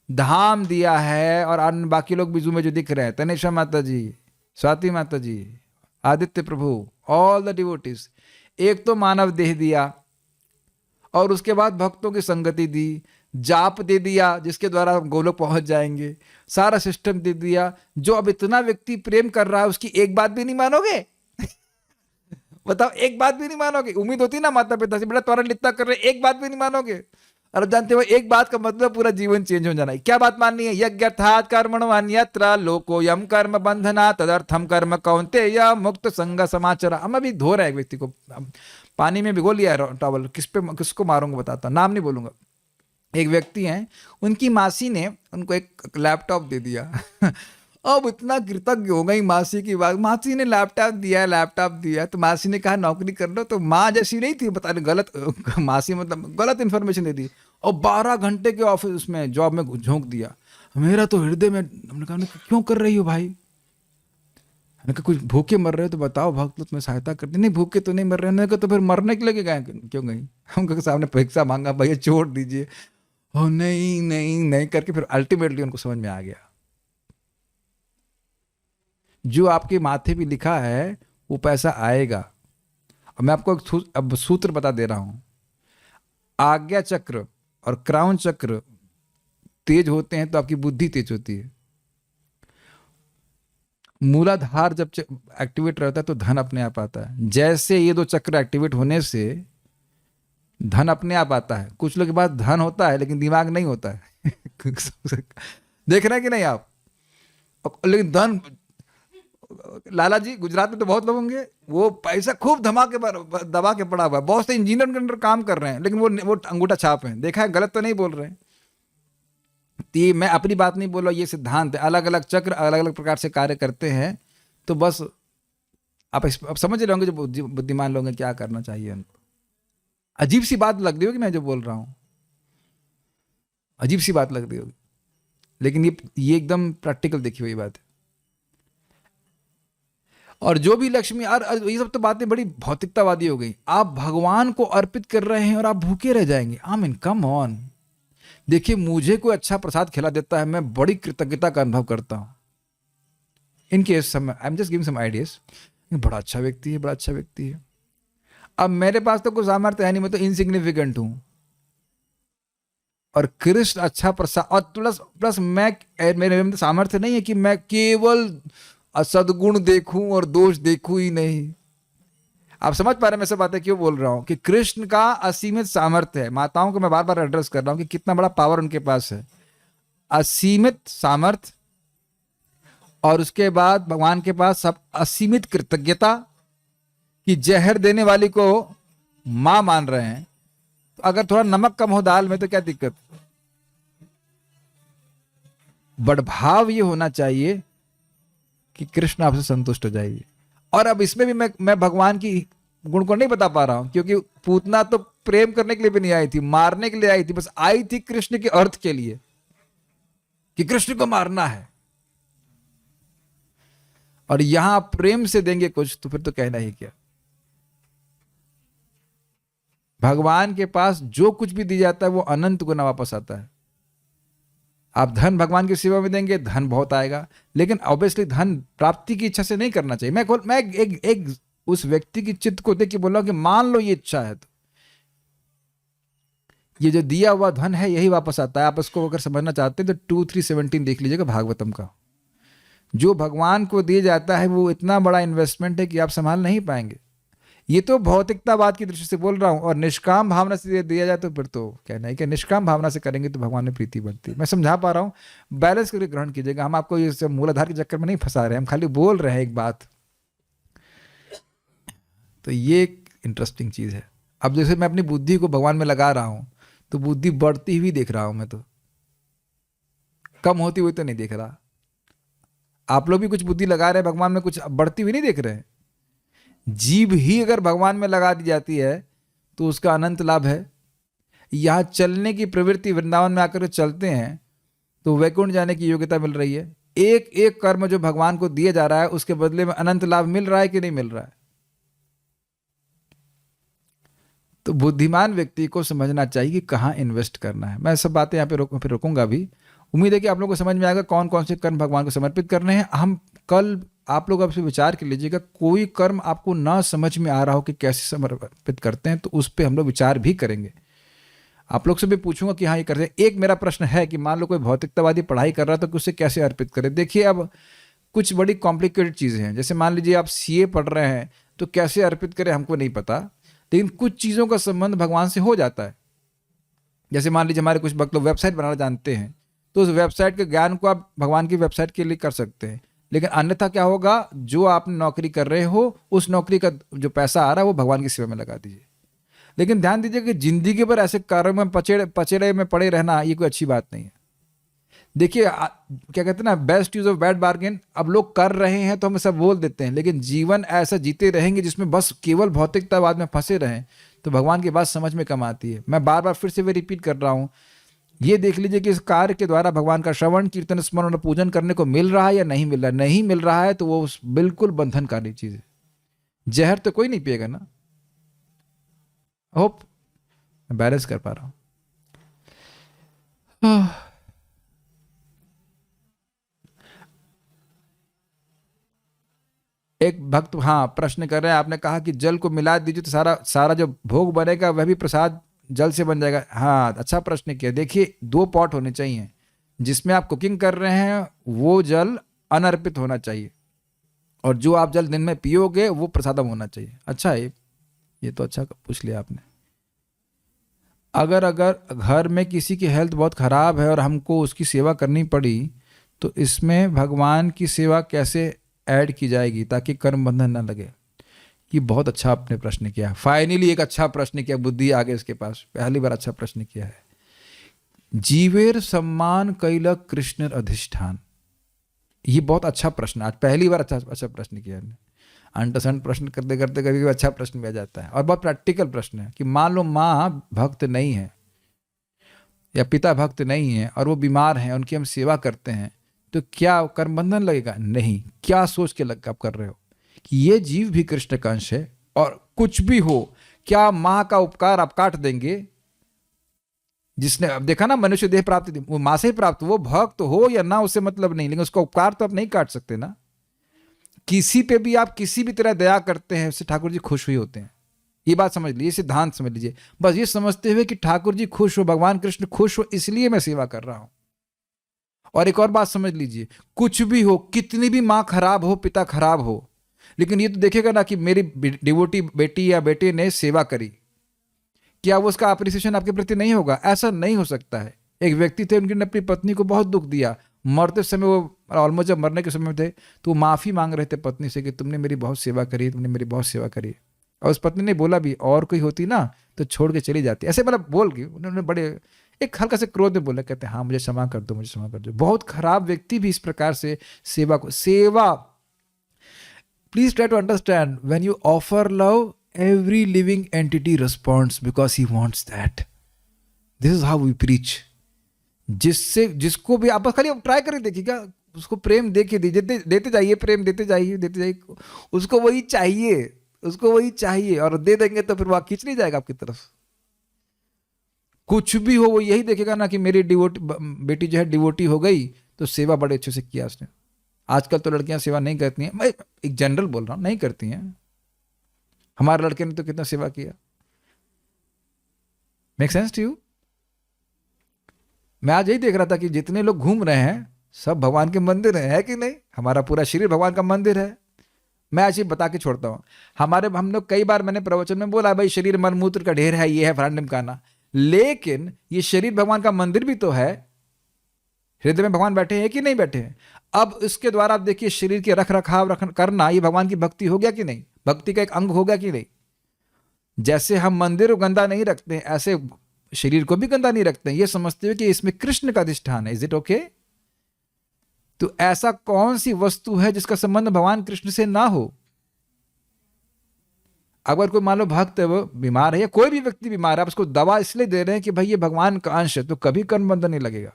धाम दिया है। और अन्य बाकी लोग बीजू में जो दिख रहे हैं, तनिषा माता जी, स्वाति माता जी, आदित्य प्रभु, ऑल द डिवोटीज। एक तो मानव देह दिया और उसके बाद भक्तों की संगति दी, जाप दे दिया जिसके द्वारा हम गोलोक पहुंच जाएंगे, सारा सिस्टम दे दिया। जो अब इतना व्यक्ति प्रेम कर रहा है उसकी एक बात भी नहीं मानोगे? बताओ, एक बात भी नहीं मानोगे? उम्मीद होती ना माता पिता से, बेटा तुम्हारा इतना कर रहे, एक बात भी नहीं मानोगे? और जानते हो एक बात का मतलब पूरा जीवन चेंज हो जाना है। क्या बात माननी है? यज्ञार्थात् कर्मणो अन्यत्र लोकोयम कर्म बंधना तदर्थम कर्म कौन्तेय मुक्त संग समाचर। हम अभी धो रहे हैं एक व्यक्ति को, पानी में भिगो लिया है टॉवल, किसको मारूंगा बताता हूं, नाम नहीं बोलूंगा। एक व्यक्ति हैं, उनकी मासी ने उनको एक लैपटॉप दे दिया अब इतना कृतज्ञ हो गई मासी की बात, मासी ने लैपटॉप दिया तो मासी ने कहा नौकरी कर लो। तो माँ जैसी नहीं थी, बता रही गलत मासी, मतलब गलत इन्फॉर्मेशन दे दी और 12 घंटे के ऑफिस उसमें जॉब में झोंक दिया। मेरा तो हृदय में, हमने कहा क्यों कर रही हो भाई? मैंने कहा कुछ भूखे मर रहे हो तो बताओ, भक्त लोग तुम्हें सहायता करते। नहीं भूखे तो नहीं मर रहे हैं। तो फिर मरने के लगे गए क्यों गई? उनके सामने पैसा मांगा, भैया छोड़ दीजिए। ओ नहीं नहीं नहीं करके फिर अल्टीमेटली उनको समझ में आ गया, जो आपके माथे भी लिखा है वो पैसा आएगा। और मैं आपको अब सूत्र बता दे रहा हूं, आज्ञा चक्र और क्राउन चक्र तेज होते हैं तो आपकी बुद्धि तेज होती है। मूलाधार जब एक्टिवेट रहता है तो धन अपने आप आता है। जैसे ये दो चक्र एक्टिवेट होने से धन अपने आप आता है। कुछ लोग के पास धन होता है लेकिन दिमाग नहीं होता है देख रहे हैं कि नहीं आप? लेकिन धन, लाला जी गुजरात में तो बहुत लोग होंगे, वो पैसा खूब धमाके दबा के पड़ा हुआ है, बहुत से इंजीनियर के अंदर काम कर रहे हैं लेकिन वो अंगूठा छाप है। देखा है, गलत तो नहीं बोल रहे हैं। तो ये मैं अपनी बात नहीं बोल रहा, ये सिद्धांत है। अलग अलग चक्र अलग अलग प्रकार से कार्य करते हैं। तो बस आप समझ रहे होंगे जो बुद्धिमान लोग हैं क्या करना चाहिए उनको। अजीब सी बात लग रही होगी मैं जो बोल रहा हूं, अजीब सी बात लग रही होगी, लेकिन ये एकदम प्रैक्टिकल देखी हुई बात है। और जो भी लक्ष्मी, और ये सब तो बातें बड़ी भौतिकतावादी हो गई। आप भगवान को अर्पित कर रहे हैं और आप भूखे रह जाएंगे। I mean come on. देखिए, मुझे कोई अच्छा प्रसाद खिला देता है, मैं बड़ी कृतज्ञता का अनुभव करता हूं। इनके I am just giving some ideas. बड़ा अच्छा व्यक्ति है, बड़ा अच्छा व्यक्ति है। अब मेरे पास तो कोई सामर्थ्य है नहीं, मैं तो इनसिग्निफिकेंट हूं। और कृष्ण अच्छा प्रसाद, और प्लस मेरे में सामर्थ्य नहीं है कि मैं केवल सद्गुण देखूं और दोष देखूं ही नहीं। आप समझ पा रहे हैं मैं सब बातें क्यों बोल रहा हूं? कि कृष्ण का असीमित सामर्थ्य है। माताओं को मैं बार बार एड्रेस कर रहा हूं कि कितना बड़ा पावर उनके पास है, असीमित सामर्थ्य। और उसके बाद भगवान के पास सब असीमित कृतज्ञता, कि जहर देने वाली को मां मान रहे हैं। तो अगर थोड़ा नमक कम हो दाल में तो क्या दिक्कत? बट भाव ये होना चाहिए कि कृष्ण आपसे संतुष्ट हो जाइए। और अब इसमें भी मैं भगवान की गुण को नहीं बता पा रहा हूं, क्योंकि पूतना तो प्रेम करने के लिए भी नहीं आई थी, मारने के लिए आई थी। बस आई थी कृष्ण के अर्थ के लिए कि कृष्ण को मारना है। और यहां आप प्रेम से देंगे कुछ तो फिर तो कहना ही क्या। भगवान के पास जो कुछ भी दिया जाता है वो अनंत गुना वापस आता है। आप धन भगवान की सेवा में देंगे, धन बहुत आएगा, लेकिन ऑब्वियसली धन प्राप्ति की इच्छा से नहीं करना चाहिए। मैं एक उस व्यक्ति की चित्त को देख के बोल रहा हूं कि मान लो ये इच्छा है तो ये जो दिया हुआ धन है यही वापस आता है। आप इसको अगर समझना चाहते हैं तो 2:3:17 देख लीजिएगा भागवतम का। जो भगवान को दिया जाता है वो इतना बड़ा इन्वेस्टमेंट है कि आप संभाल नहीं पाएंगे। ये तो भौतिकतावाद की दृष्टि से बोल रहा हूं। और निष्काम भावना से दिया जाए तो फिर तो कहना है कि निष्काम भावना से करेंगे तो भगवान में प्रीति बढ़ती है। मैं समझा पा रहा हूं, बैलेंस करके ग्रहण कीजिएगा। हम आपको ये मूलाधार के चक्कर में नहीं फंसा रहे हैं, हम खाली बोल रहे हैं एक बात। तो ये एक इंटरेस्टिंग चीज है। अब जैसे मैं अपनी बुद्धि को भगवान में लगा रहा हूं तो बुद्धि बढ़ती हुई देख रहा हूं मैं, तो कम होती हुई तो नहीं देख रहा। आप लोग भी कुछ बुद्धि लगा रहे हैं भगवान में, कुछ बढ़ती हुई नहीं देख रहे हैं। जीभ ही अगर भगवान में लगा दी जाती है तो उसका अनंत लाभ है। यहां चलने की प्रवृत्ति, वृंदावन में आकर चलते हैं तो वैकुंठ जाने की योग्यता मिल रही है। एक एक कर्म जो भगवान को दिया जा रहा है उसके बदले में अनंत लाभ मिल रहा है कि नहीं मिल रहा है? तो बुद्धिमान व्यक्ति को समझना चाहिए कि कहाँ इन्वेस्ट करना है। मैं सब बातें यहाँ पे रोकूंगा भी। उम्मीद है कि आप लोगों को समझ में आएगा कौन कौन से कर्म भगवान को समर्पित करने हैं। हम कल आप लोग आपसे विचार कर लीजिएगा, कोई कर्म आपको ना समझ में आ रहा हो कि कैसे समर्पित करते हैं तो उस पर हम लोग विचार भी करेंगे। आप लोग से भी पूछूंगा कि हाँ ये करते हैं। एक मेरा प्रश्न है कि मान लो कोई भौतिकतावादी पढ़ाई कर रहा है तो उसे कैसे अर्पित करें। देखिए, अब कुछ बड़ी कॉम्प्लिकेटेड चीज़ें हैं। जैसे मान लीजिए आप सीए पढ़ रहे हैं तो कैसे अर्पित करें हमको नहीं पता, लेकिन कुछ चीज़ों का संबंध भगवान से हो जाता है। जैसे मान लीजिए हमारे कुछ भक्त लोग वेबसाइट बनाना जानते हैं तो उस वेबसाइट के ज्ञान को आप भगवान की वेबसाइट के लिए कर सकते हैं। लेकिन अन्यथा क्या होगा, जो आप नौकरी कर रहे हो उस नौकरी का जो पैसा आ रहा है वो भगवान की सेवा में लगा दीजिए। लेकिन ध्यान दीजिए कि जिंदगी भर ऐसे कार्यों में पचेड़े में पड़े रहना ये कोई अच्छी बात नहीं है। देखिए क्या कहते हैं ना, best use of bad bargain. अब लोग कर रहे हैं तो हम सब बोल देते हैं, लेकिन जीवन ऐसा जीते रहेंगे जिसमें बस केवल भौतिकतावाद में फंसे रहें तो भगवान की बात समझ में कम आती है। मैं बार बार फिर से रिपीट कर रहा हूँ, ये देख लीजिए कि इस कार्य के द्वारा भगवान का श्रवण कीर्तन स्मरण और पूजन करने को मिल रहा है या नहीं मिल रहा है। नहीं मिल रहा है तो वो बिल्कुल बंधनकारी चीज है। जहर तो कोई नहीं पिएगा ना। होप मैं बैलेंस कर पा रहा हूं। एक भक्त हाँ प्रश्न कर रहे हैं, आपने कहा कि जल को मिला दीजिए तो सारा जो भोग बनेगा वह भी प्रसाद जल से बन जाएगा? हाँ, अच्छा प्रश्न किया। देखिए, 2 पॉट होने चाहिए। जिसमें आप कुकिंग कर रहे हैं वो जल अनर्पित होना चाहिए, और जो आप जल दिन में पियोगे वो प्रसादम होना चाहिए। अच्छा है, ये तो अच्छा पूछ लिया आपने। अगर घर में किसी की हेल्थ बहुत ख़राब है और हमको उसकी सेवा करनी पड़ी, तो इसमें भगवान की सेवा कैसे ऐड की जाएगी ताकि कर्म बंधन ना लगे? ये बहुत अच्छा आपने प्रश्न किया। फाइनली एक अच्छा प्रश्न किया, बुद्धि आ गई इसके पास। पहली बार अच्छा प्रश्न किया है। जीवेर सम्मान कैलक कृष्ण अधिष्ठान। ये बहुत अच्छा प्रश्न, आज पहली बार अच्छा प्रश्न किया है। अंटसंट प्रश्न करते करते कभी कभी अच्छा प्रश्न भी आ जाता है, और बहुत प्रैक्टिकल प्रश्न है कि मान लो माँ भक्त नहीं है या पिता भक्त नहीं है और वो बीमार हैं, उनकी हम सेवा करते हैं, तो क्या कर्म बंधन लगेगा? नहीं। क्या सोच के आप कर रहे हो कि ये जीव भी कृष्ण का अंश है, और कुछ भी हो, क्या माँ का उपकार आप काट देंगे? जिसने, अब देखा ना, मनुष्य देह प्राप्त वो माँ से ही प्राप्त, वो भक्त हो या ना उससे मतलब नहीं, लेकिन उसका उपकार तो आप नहीं काट सकते ना। किसी पे भी आप किसी भी तरह दया करते हैं, उससे ठाकुर जी खुश हुए होते हैं। ये बात समझ लीजिए, सिद्धांत समझ लीजिए। बस ये समझते हुए कि ठाकुर जी खुश हो, भगवान कृष्ण खुश हो, इसलिए मैं सेवा कर रहा हूं। और एक और बात समझ लीजिए, कुछ भी हो, कितनी भी माँ खराब हो, पिता खराब हो, लेकिन ये तो देखेगा ना कि मेरी डिवोटी बेटी या बेटे ने सेवा करी, क्या वो उसका अप्रिसिएशन आपके प्रति नहीं होगा? ऐसा नहीं हो सकता है। एक व्यक्ति थे, उनकी अपनी पत्नी को बहुत दुख दिया, मरते समय वो ऑलमोस्ट जब मरने के समय में थे तो वो माफ़ी मांग रहे थे पत्नी से कि तुमने मेरी बहुत सेवा करी, तुमने मेरी बहुत सेवा करी। और उस पत्नी ने बोला भी, और कोई होती ना तो छोड़ के चली जाती, ऐसे मतलब बोल के उन्होंने बड़े एक हल्का से क्रोध में बोला, कहते हाँ मुझे क्षमा कर दो, मुझे क्षमा कर दो। बहुत खराब व्यक्ति भी इस प्रकार से सेवा please try to understand, when you offer love, every living entity responds because he wants that. This is how we preach. जिसको भी आप बस खाली ट्राई करके देखिएगा, उसको प्रेम दे के दीजिए, देते जाइए, प्रेम देते जाइए, उसको वही चाहिए, और दे देंगे तो फिर वो खींच नहीं जाएगा आपकी तरफ। कुछ भी हो, वो यही देखेगा ना कि मेरी बेटी जो है डिवोटी हो गई, तो सेवा बड़े अच्छे से किया उसने। आजकल तो लड़कियां सेवा नहीं करती हैं, मैं एक जनरल बोल रहा हूं, नहीं करती हैं। हमारे लड़के ने तो कितना सेवा किया। Make sense to you? मैं आज यही देख रहा था कि जितने लोग घूम रहे हैं सब भगवान के मंदिर है कि नहीं? हमारा पूरा शरीर भगवान का मंदिर है। मैं आज ही बता के छोड़ता हूं, हम लोग कई बार मैंने प्रवचन में बोला, भाई शरीर मन मूत्र का ढेर है, ये है फलाना ढिमकाना, लेकिन ये शरीर भगवान का मंदिर भी तो है। हृदय में भगवान बैठे हैं कि नहीं बैठे हैं? अब इसके द्वारा आप देखिए, शरीर के रख रखाव करना, ये भगवान की भक्ति हो गया कि नहीं? भक्ति का एक अंग हो गया कि नहीं? जैसे हम मंदिर को गंदा नहीं रखते हैं, ऐसे शरीर को भी गंदा नहीं रखते हैं, ये समझते हुए कि इसमें कृष्ण का अधिष्ठान है। Is it okay? तो ऐसा कौन सी वस्तु है जिसका संबंध भगवान कृष्ण से ना हो? अगर कोई मान लो भक्त है, वो बीमार है, या कोई भी व्यक्ति बीमार है, आप उसको दवा इसलिए दे रहे हैं कि भाई ये भगवान का अंश है, तो कभी कर्म बंधन नहीं लगेगा।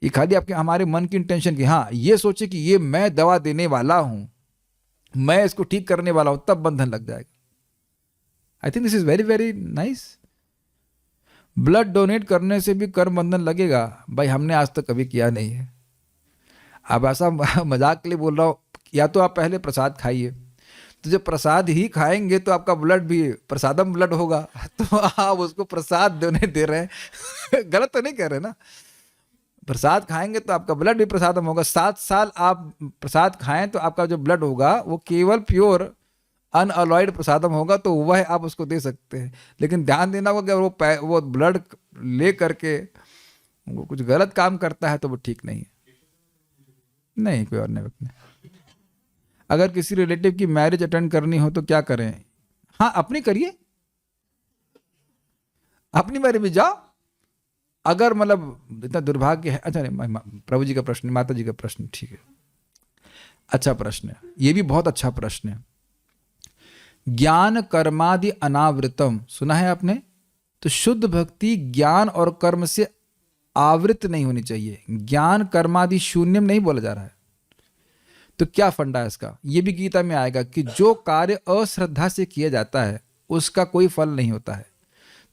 ये खाली आपके हमारे मन की इंटेंशन की, हाँ ये सोचे कि ये मैं दवा देने वाला हूं, मैं इसको ठीक करने वाला हूं, तब बंधन लग जाएगा। I think this is very very nice. Blood donate करने से भी कर्म बंधन लगेगा? भाई हमने आज तक कभी किया नहीं है। अब ऐसा मजाक के लिए बोल रहा हूं, या तो आप पहले प्रसाद खाइए, तो जब प्रसाद ही खाएंगे तो आपका ब्लड भी प्रसादम ब्लड होगा, तो आप उसको प्रसाद डोनेट दे रहे हैं। गलत तो नहीं कह रहे ना? प्रसाद खाएंगे तो आपका ब्लड भी प्रसादम होगा। 7 साल आप प्रसाद खाएं तो आपका जो ब्लड होगा वो केवल प्योर अनअलॉयड प्रसादम होगा, तो वह आप उसको दे सकते हैं। लेकिन ध्यान देना होगा कि वो ब्लड ले करके वो कुछ गलत काम करता है तो वो ठीक नहीं है। नहीं, कोई और नहीं। अगर किसी रिलेटिव की मैरिज अटेंड करनी हो तो क्या करें? हाँ, अपनी करिए, अपनी मैरिज में जाओ। अगर मतलब इतना दुर्भाग्य है, अच्छा नहीं, प्रभु जी का प्रश्न, माता जी का प्रश्न, ठीक है, अच्छा प्रश्न है, ये भी बहुत अच्छा प्रश्न है। ज्ञान कर्मादि अनावृतम, सुना है आपने? तो शुद्ध भक्ति ज्ञान और कर्म से आवृत नहीं होनी चाहिए। ज्ञान कर्मादि शून्यम नहीं बोला जा रहा है। तो क्या फंडा है इसका? ये भी गीता में आएगा कि जो कार्य अश्रद्धा से किया जाता है उसका कोई फल नहीं होता है।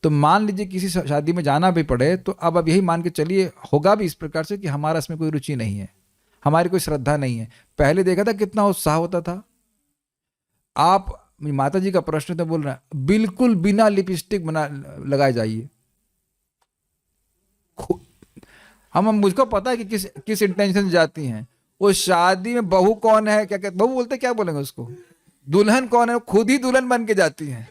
तो मान लीजिए किसी शादी में जाना भी पड़े, तो अब यही मान के चलिए होगा भी इस प्रकार से कि हमारा इसमें कोई रुचि नहीं है, हमारी कोई श्रद्धा नहीं है। पहले देखा था कितना उत्साह होता था। आप माता जी का प्रश्न तो बोल रहा है, बिल्कुल बिना लिपस्टिक बना लगाए जाइए। हम मुझको पता है कि किस किस इंटेंशन से जाती हैं। वो शादी में बहू कौन है, क्या कहते, बहू बोलते क्या बोलेंगे उसको, दुल्हन कौन है, खुद ही दुल्हन बन के जाती हैं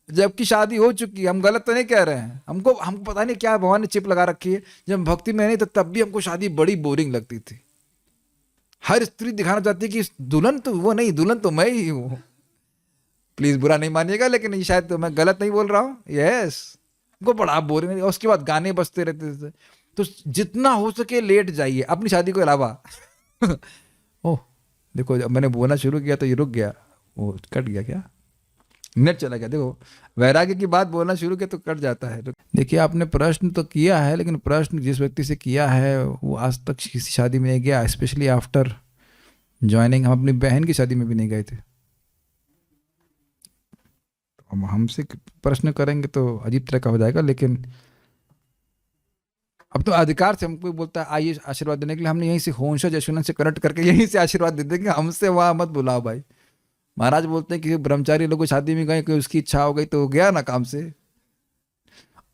जबकि शादी हो चुकी है। हम गलत तो नहीं कह रहे हैं, हमको हमको पता नहीं क्या भगवान ने चिप लगा रखी है। जब भक्ति में नहीं तो तब भी हमको शादी बड़ी बोरिंग लगती थी। हर स्त्री दिखाना चाहती है कि दुल्हन तो वो नहीं, दुल्हन तो मैं ही हूँ। प्लीज बुरा नहीं मानिएगा, लेकिन ये शायद तो मैं गलत नहीं बोल रहा हूँ। यस, हमको बड़ा बोरिंग। उसके बाद गाने बजते रहते थे। तो जितना हो सके लेट जाइए अपनी शादी के अलावा। ओह देखो, जब मैंने बोलना शुरू किया तो ये रुक गया, वो कट गया क्या, नेट चला गया। देखो, वैराग्य की बात बोलना शुरू किया तो कट जाता है। देखिए, आपने प्रश्न तो किया है, लेकिन प्रश्न जिस व्यक्ति से किया है वो आज तक किसी शादी में नहीं गया, स्पेशली आफ्टर ज्वाइनिंग। हम अपनी बहन की शादी में भी नहीं गए थे। अब हमसे प्रश्न करेंगे तो अजीब तरह का हो जाएगा, लेकिन अब तो अधिकार से हमको बोलता है आइए आशीर्वाद देने के लिए। हमने यहीं से होंशा जशुनन से कनेक्ट करके यहीं से आशीर्वाद दे देंगे, हमसे वहां मत बुलाओ भाई। महाराज बोलते हैं कि ब्रह्मचारी लोग शादी में गए, कोई उसकी इच्छा हो गई तो गया ना काम से,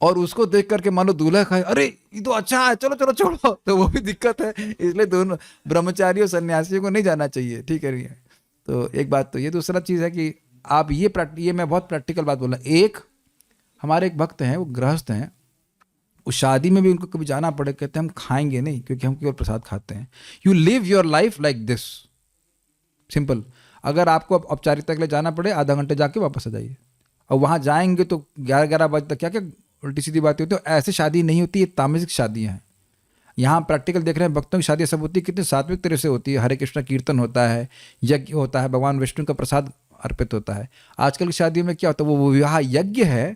और उसको देख करके मानो दूल्हा खाए, अरे ये तो अच्छा है, चलो चलो छोड़ो, तो वो भी दिक्कत है। इसलिए दोनों ब्रह्मचारियों सन्यासियों को नहीं जाना चाहिए, ठीक है नहीं है। तो एक बात तो ये, दूसरा चीज़ है कि आप ये मैं बहुत प्रैक्टिकल बात बोल रहा हूँ। एक हमारे एक भक्त हैं, वो गृहस्थ हैं, उस शादी में भी उनको कभी जाना पड़े, कहते हैं हम खाएंगे नहीं क्योंकि हम केवल प्रसाद खाते हैं। You live your life like this, simple. अगर आपको औपचारिकता के लिए जाना पड़े, आधा घंटे जाके वापस आ जाइए। और वहाँ जाएंगे तो 11-11 बजे तक क्या क्या उल्टी सीधी बातें होती है। ऐसे शादी नहीं होती, ये तामसिक शादियाँ हैं। यहाँ प्रैक्टिकल देख रहे हैं, भक्तों की शादी सब होती है, कितने सात्विक तरह से होती है। हरे कृष्ण कीर्तन होता है, यज्ञ होता है, भगवान विष्णु का प्रसाद अर्पित होता है। आजकल की शादियों में क्या होता है, वो विवाह यज्ञ है,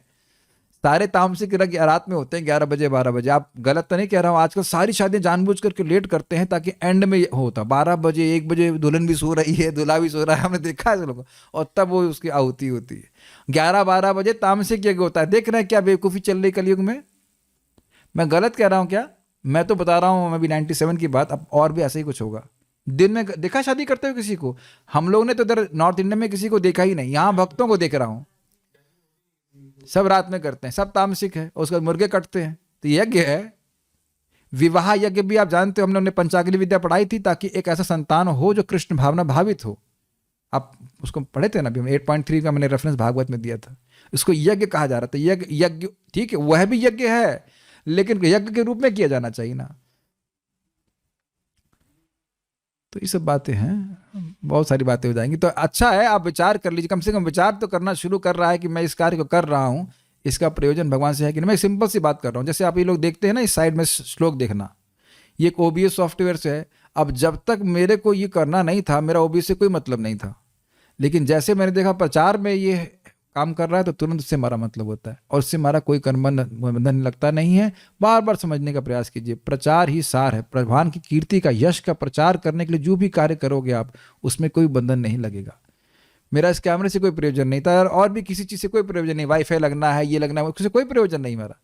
सारे तामसिक यज्ञ रात में होते हैं 11 बजे 12 बजे। आप गलत तो नहीं कह रहा हूँ, आजकल सारी शादियां जानबूझ करके लेट करते हैं ताकि एंड में होता 12 बजे 1 बजे दुल्हन भी सो रही है, दूल्हा भी सो रहा है, हमने देखा है लोगों, और तब वो उसकी आहुति होती है। 11-12 बजे तामसिक यज्ञ होता है। देख रहे हैं क्या बेवकूफ़ी चल रही कलयुग में। मैं गलत कह रहा हूँ क्या? मैं तो बता रहा हूँ, मैं भी 97 की बात, अब और भी ऐसा ही कुछ होगा। दिन में देखा शादी करते हुए किसी को? हम लोग ने तो इधर नॉर्थ इंडिया में किसी को देखा ही नहीं, यहाँ भक्तों को देख रहा हूँ। सब रात में करते हैं, सब तामसिक है, उसके बाद मुर्गे कटते हैं। तो यज्ञ है, विवाह यज्ञ भी आप जानते हो, हमने पंचाग्नि विद्या पढ़ाई थी ताकि एक ऐसा संतान हो जो कृष्ण भावना भावित हो। आप उसको पढ़े थे ना, अभी 8.3 का मैंने रेफरेंस भागवत में दिया था। इसको यज्ञ कहा जा रहा था। यज्ञ ठीक है, वह भी यज्ञ है, लेकिन यज्ञ के रूप में किया जाना चाहिए ना। तो ये सब बातें हैं, बहुत सारी बातें हो जाएंगी। तो अच्छा है, आप विचार कर लीजिए, कम से कम विचार तो करना शुरू कर रहा है कि मैं इस कार्य को कर रहा हूँ, इसका प्रयोजन भगवान से है कि नहीं। मैं सिंपल सी बात कर रहा हूँ, जैसे आप ये लोग देखते हैं ना, इस साइड में श्लोक देखना, ये एक OBS सॉफ्टवेयर से है। अब जब तक मेरे को ये करना नहीं था, मेरा OBS से कोई मतलब नहीं था, लेकिन जैसे मैंने देखा प्रचार में ये काम कर रहा है तो तुरंत उससे हमारा मतलब होता है, और उससे हमारा कोई बंधन लगता नहीं है। बार बार समझने का प्रयास कीजिए, प्रचार ही सार है। भगवान की कीर्ति का, यश का प्रचार करने के लिए जो भी कार्य करोगे आप, उसमें कोई बंधन नहीं लगेगा। मेरा इस कैमरे से कोई प्रयोजन नहीं था, और भी किसी चीज़ से कोई प्रयोजन नहीं। वाईफाई लगना है, ये लगना है, उससे कोई प्रयोजन नहीं मेरा,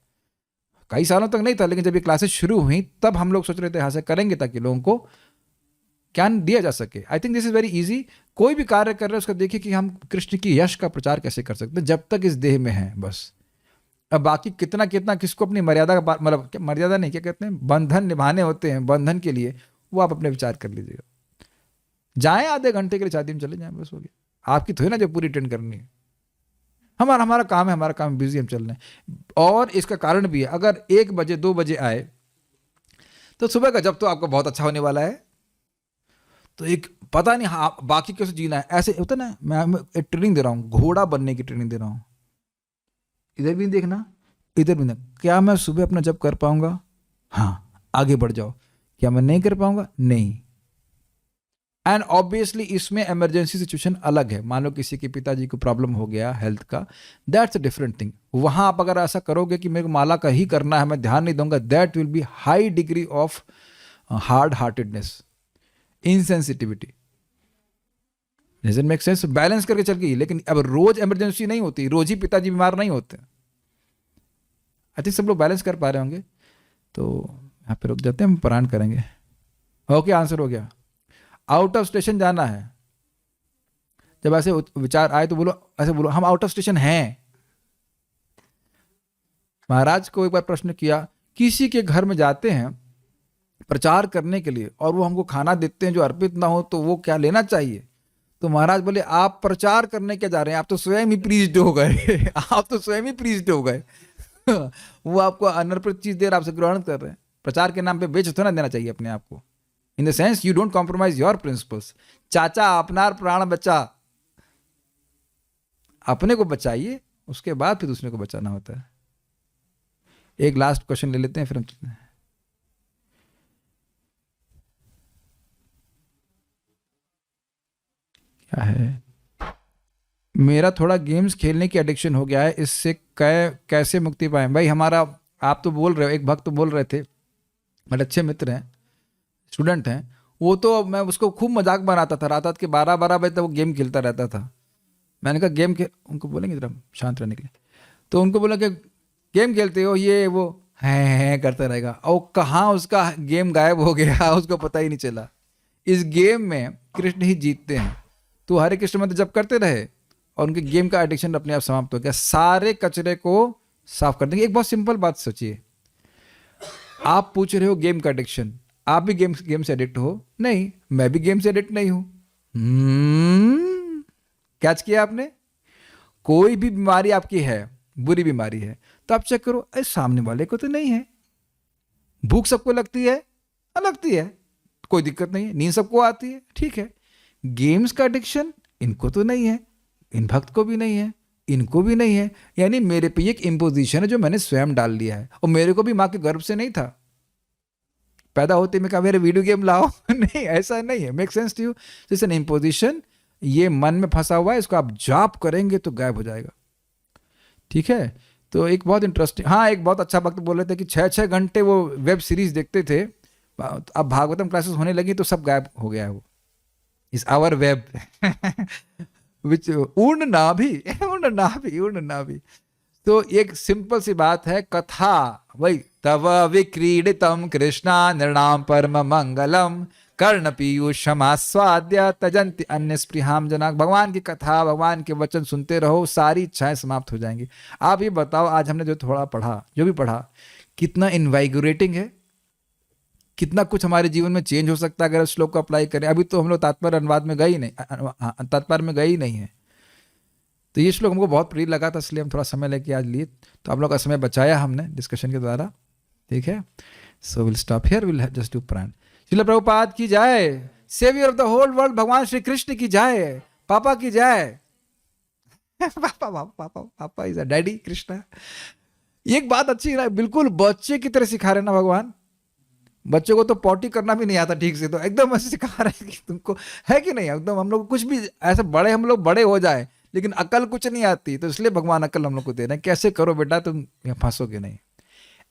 कई सालों तक नहीं था। लेकिन जब ये क्लासेस शुरू हुई तब हम लोग सोच रहे थे यहाँ से करेंगे ताकि लोगों को ज्ञान दिया जा सके। I think this is very easy. कोई भी कार्य कर रहे हैं उसका देखिए कि हम कृष्ण की यश का प्रचार कैसे कर सकते हैं जब तक इस देह में हैं, बस। अब बाकी कितना कितना किसको अपनी मर्यादा का, मतलब मर्यादा नहीं, क्या कहते हैं, बंधन निभाने होते हैं, बंधन के लिए वो आप अपने विचार कर लीजिएगा। जाएं आधे घंटे के लिए शादी में चले जाएं, बस हो गया। आपकी थोड़ी ना जब पूरी अटेंड करनी है। हमारा काम है, हमारा काम बिजी, हम चल रहे हैं। और इसका कारण भी है, अगर 1 बजे 2 बजे आए तो सुबह का जब तो आपका बहुत अच्छा होने वाला है, तो एक पता नहीं हाँ बाकी कैसे जीना है, ऐसे होता ना। मैं एक ट्रेनिंग दे रहा हूँ, घोड़ा बनने की ट्रेनिंग दे रहा हूँ। इधर भी देखना, इधर भी देखना। क्या मैं सुबह अपना जब कर पाऊंगा? हाँ, आगे बढ़ जाओ। क्या मैं नहीं कर पाऊंगा? नहीं। एंड ऑब्वियसली इसमें इमरजेंसी सिचुएशन अलग है। मान लो किसी के पिताजी को प्रॉब्लम हो गया हेल्थ का, दैट्स अ डिफरेंट थिंग। वहां आप अगर ऐसा करोगे कि मेरे को माला का ही करना है, मैं ध्यान नहीं दूंगा, that will be high degree of hard heartedness, insensitivity. Doesn't make sense. Balance करके चल गई। लेकिन अब रोज इमरजेंसी नहीं होती, रोज ही पिताजी बीमार नहीं होते। आई थिंक सब लोग बैलेंस कर पा रहे होंगे। तो यहाँ पे रुक जाते हैं, हम प्राण करेंगे। ओके, आंसर हो गया। आउट ऑफ स्टेशन जाना है जब ऐसे विचार आए तो बोलो, ऐसे बोलो हम आउट ऑफ स्टेशन हैं। महाराज को एक बार प्रश्न किया, किसी के घर में जाते हैं प्रचार करने के लिए और वो हमको खाना देते हैं जो अर्पित ना हो, तो वो क्या लेना चाहिए? तो महाराज बोले, आप प्रचार करने क्या जा रहे हैं, आप तो स्वयं ही प्रीच्ड हो गए आप तो स्वयं ही प्रीच्ड हो गए वो आपको अनर्पित चीज दे रहे, आपसे ग्रहण कर रहे हैं। प्रचार के नाम पे बेच तो ना देना चाहिए अपने आप को, in the sense you don't compromise your principles. चाचा अपनार प्राण बचा, अपने को बचाइए, उसके बाद फिर दूसरे को बचाना होता है। एक लास्ट क्वेश्चन ले लेते हैं, फिर हम चलते हैं। क्या है? मेरा थोड़ा गेम्स खेलने की एडिक्शन हो गया है, इससे कैसे मुक्ति पाए? भाई हमारा, आप तो बोल रहे हो, एक भक्त तो बोल रहे थे, मेरे अच्छे मित्र हैं, स्टूडेंट हैं, वो तो मैं उसको खूब मजाक बनाता था, रात के 12-12 बजे तक वो गेम खेलता रहता था। मैंने कहा गेम खेल, उनको बोलेंगे जरा शांत रहने के लिए, तो उनको बोला कि गेम खेलते हो, ये वो है करता रहेगा, और कहाँ उसका गेम गायब हो गया उसको पता ही नहीं चला। इस गेम में कृष्ण ही जीतते हैं। तो हरे कृष्ण मंत्र जब करते रहे और उनके गेम का एडिक्शन अपने आप समाप्त हो गया, सारे कचरे को साफ कर देंगे। एक बहुत सिंपल बात सोचिए, आप पूछ रहे हो गेम का एडिक्शन, आप भी गेम से एडिक्ट हो? नहीं, मैं भी गेम से एडिक्ट नहीं हूं। कैच किया आपने? कोई भी बीमारी आपकी है, बुरी बीमारी है, तो आप चेक करो, अरे सामने वाले को तो नहीं है। भूख सबको लगती है, लगती है, कोई दिक्कत नहीं है। नींद सबको आती है, ठीक है। गेम्स का एडिक्शन इनको तो नहीं है, इन भक्त को भी नहीं है, इनको भी नहीं है, यानी मेरे पे एक इम्पोजिशन है जो मैंने स्वयं डाल लिया है। और मेरे को भी माँ के गर्भ से नहीं था, पैदा होते मैं कहा मेरे वीडियो गेम लाओ नहीं, ऐसा नहीं है। Make sense to you? जैसे ना इम्पोजिशन, ये मन में फंसा हुआ है, इसको आप जाप करेंगे तो गायब हो जाएगा, ठीक है। तो एक बहुत इंटरेस्टिंग, हाँ, एक बहुत अच्छा भक्त बोल रहे थे कि 6-6 घंटे वो वेब सीरीज देखते थे, अब भागवतम क्लासेस होने लगी तो सब गायब हो गया है वो, इस आवर वेब विच उर्ण ना भी। तो एक सिंपल सी बात है, कथा वही, तव विक्रीडितम कृष्णा निर्णाम परम मंगलम कर्ण पीयूषमास्वाद्य तजंति अन्य स्पृहाम जना। भगवान की कथा, भगवान के वचन सुनते रहो, सारी इच्छाएं समाप्त हो जाएंगी। आप ये बताओ, आज हमने जो थोड़ा पढ़ा, जो भी पढ़ा, कितना इनवाइगोरेटिंग है, कितना कुछ हमारे जीवन में चेंज हो सकता है अगर इस श्लोक को अप्लाई करें। अभी तो हम लोग तात्पर्य अनुवाद में गए ही नहीं, तात्पर्य में गए ही नहीं है। तो ये श्लोक हमको बहुत प्रिय लगा था, इसलिए हम थोड़ा समय लेके आज लिए, तो आप लोग का समय बचाया हमने डिस्कशन के द्वारा, ठीक है। So will stop here, will just do प्राण। श्रील प्रभुपाद की जाए, saviour of the whole world भगवान श्री कृष्ण की जाए, पापा की जाए पापा इज अ डैडी कृष्णा। एक बात अच्छी है, बिल्कुल बच्चे की तरह सिखा रहे ना भगवान। बच्चों को तो पॉटी करना भी नहीं आता ठीक से, तो एकदम ऐसे सिखा रहे हैं कि तुमको है कि नहीं, एकदम हम लोग कुछ भी ऐसे बड़े, हम लोग बड़े हो जाए लेकिन अकल कुछ नहीं आती, तो इसलिए भगवान अकल हम लोग को दे रहे हैं, कैसे करो बेटा, तुम यहाँ फंसोगे नहीं।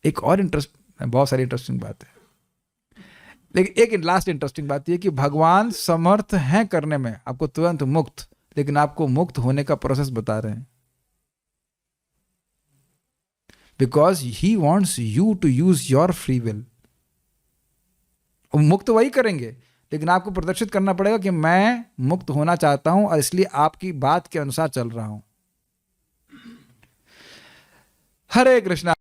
एक और बहुत सारी इंटरेस्टिंग बात है, लेकिन एक लास्ट इंटरेस्टिंग बात यह कि भगवान समर्थ हैं करने में आपको तुरंत मुक्त, लेकिन आपको मुक्त होने का प्रोसेस बता रहे हैं, because he wants you to use your free will. मुक्त वही करेंगे, लेकिन आपको प्रदर्शित करना पड़ेगा कि मैं मुक्त होना चाहता हूं और इसलिए आपकी बात के अनुसार चल रहा हूं। हरे कृष्णा।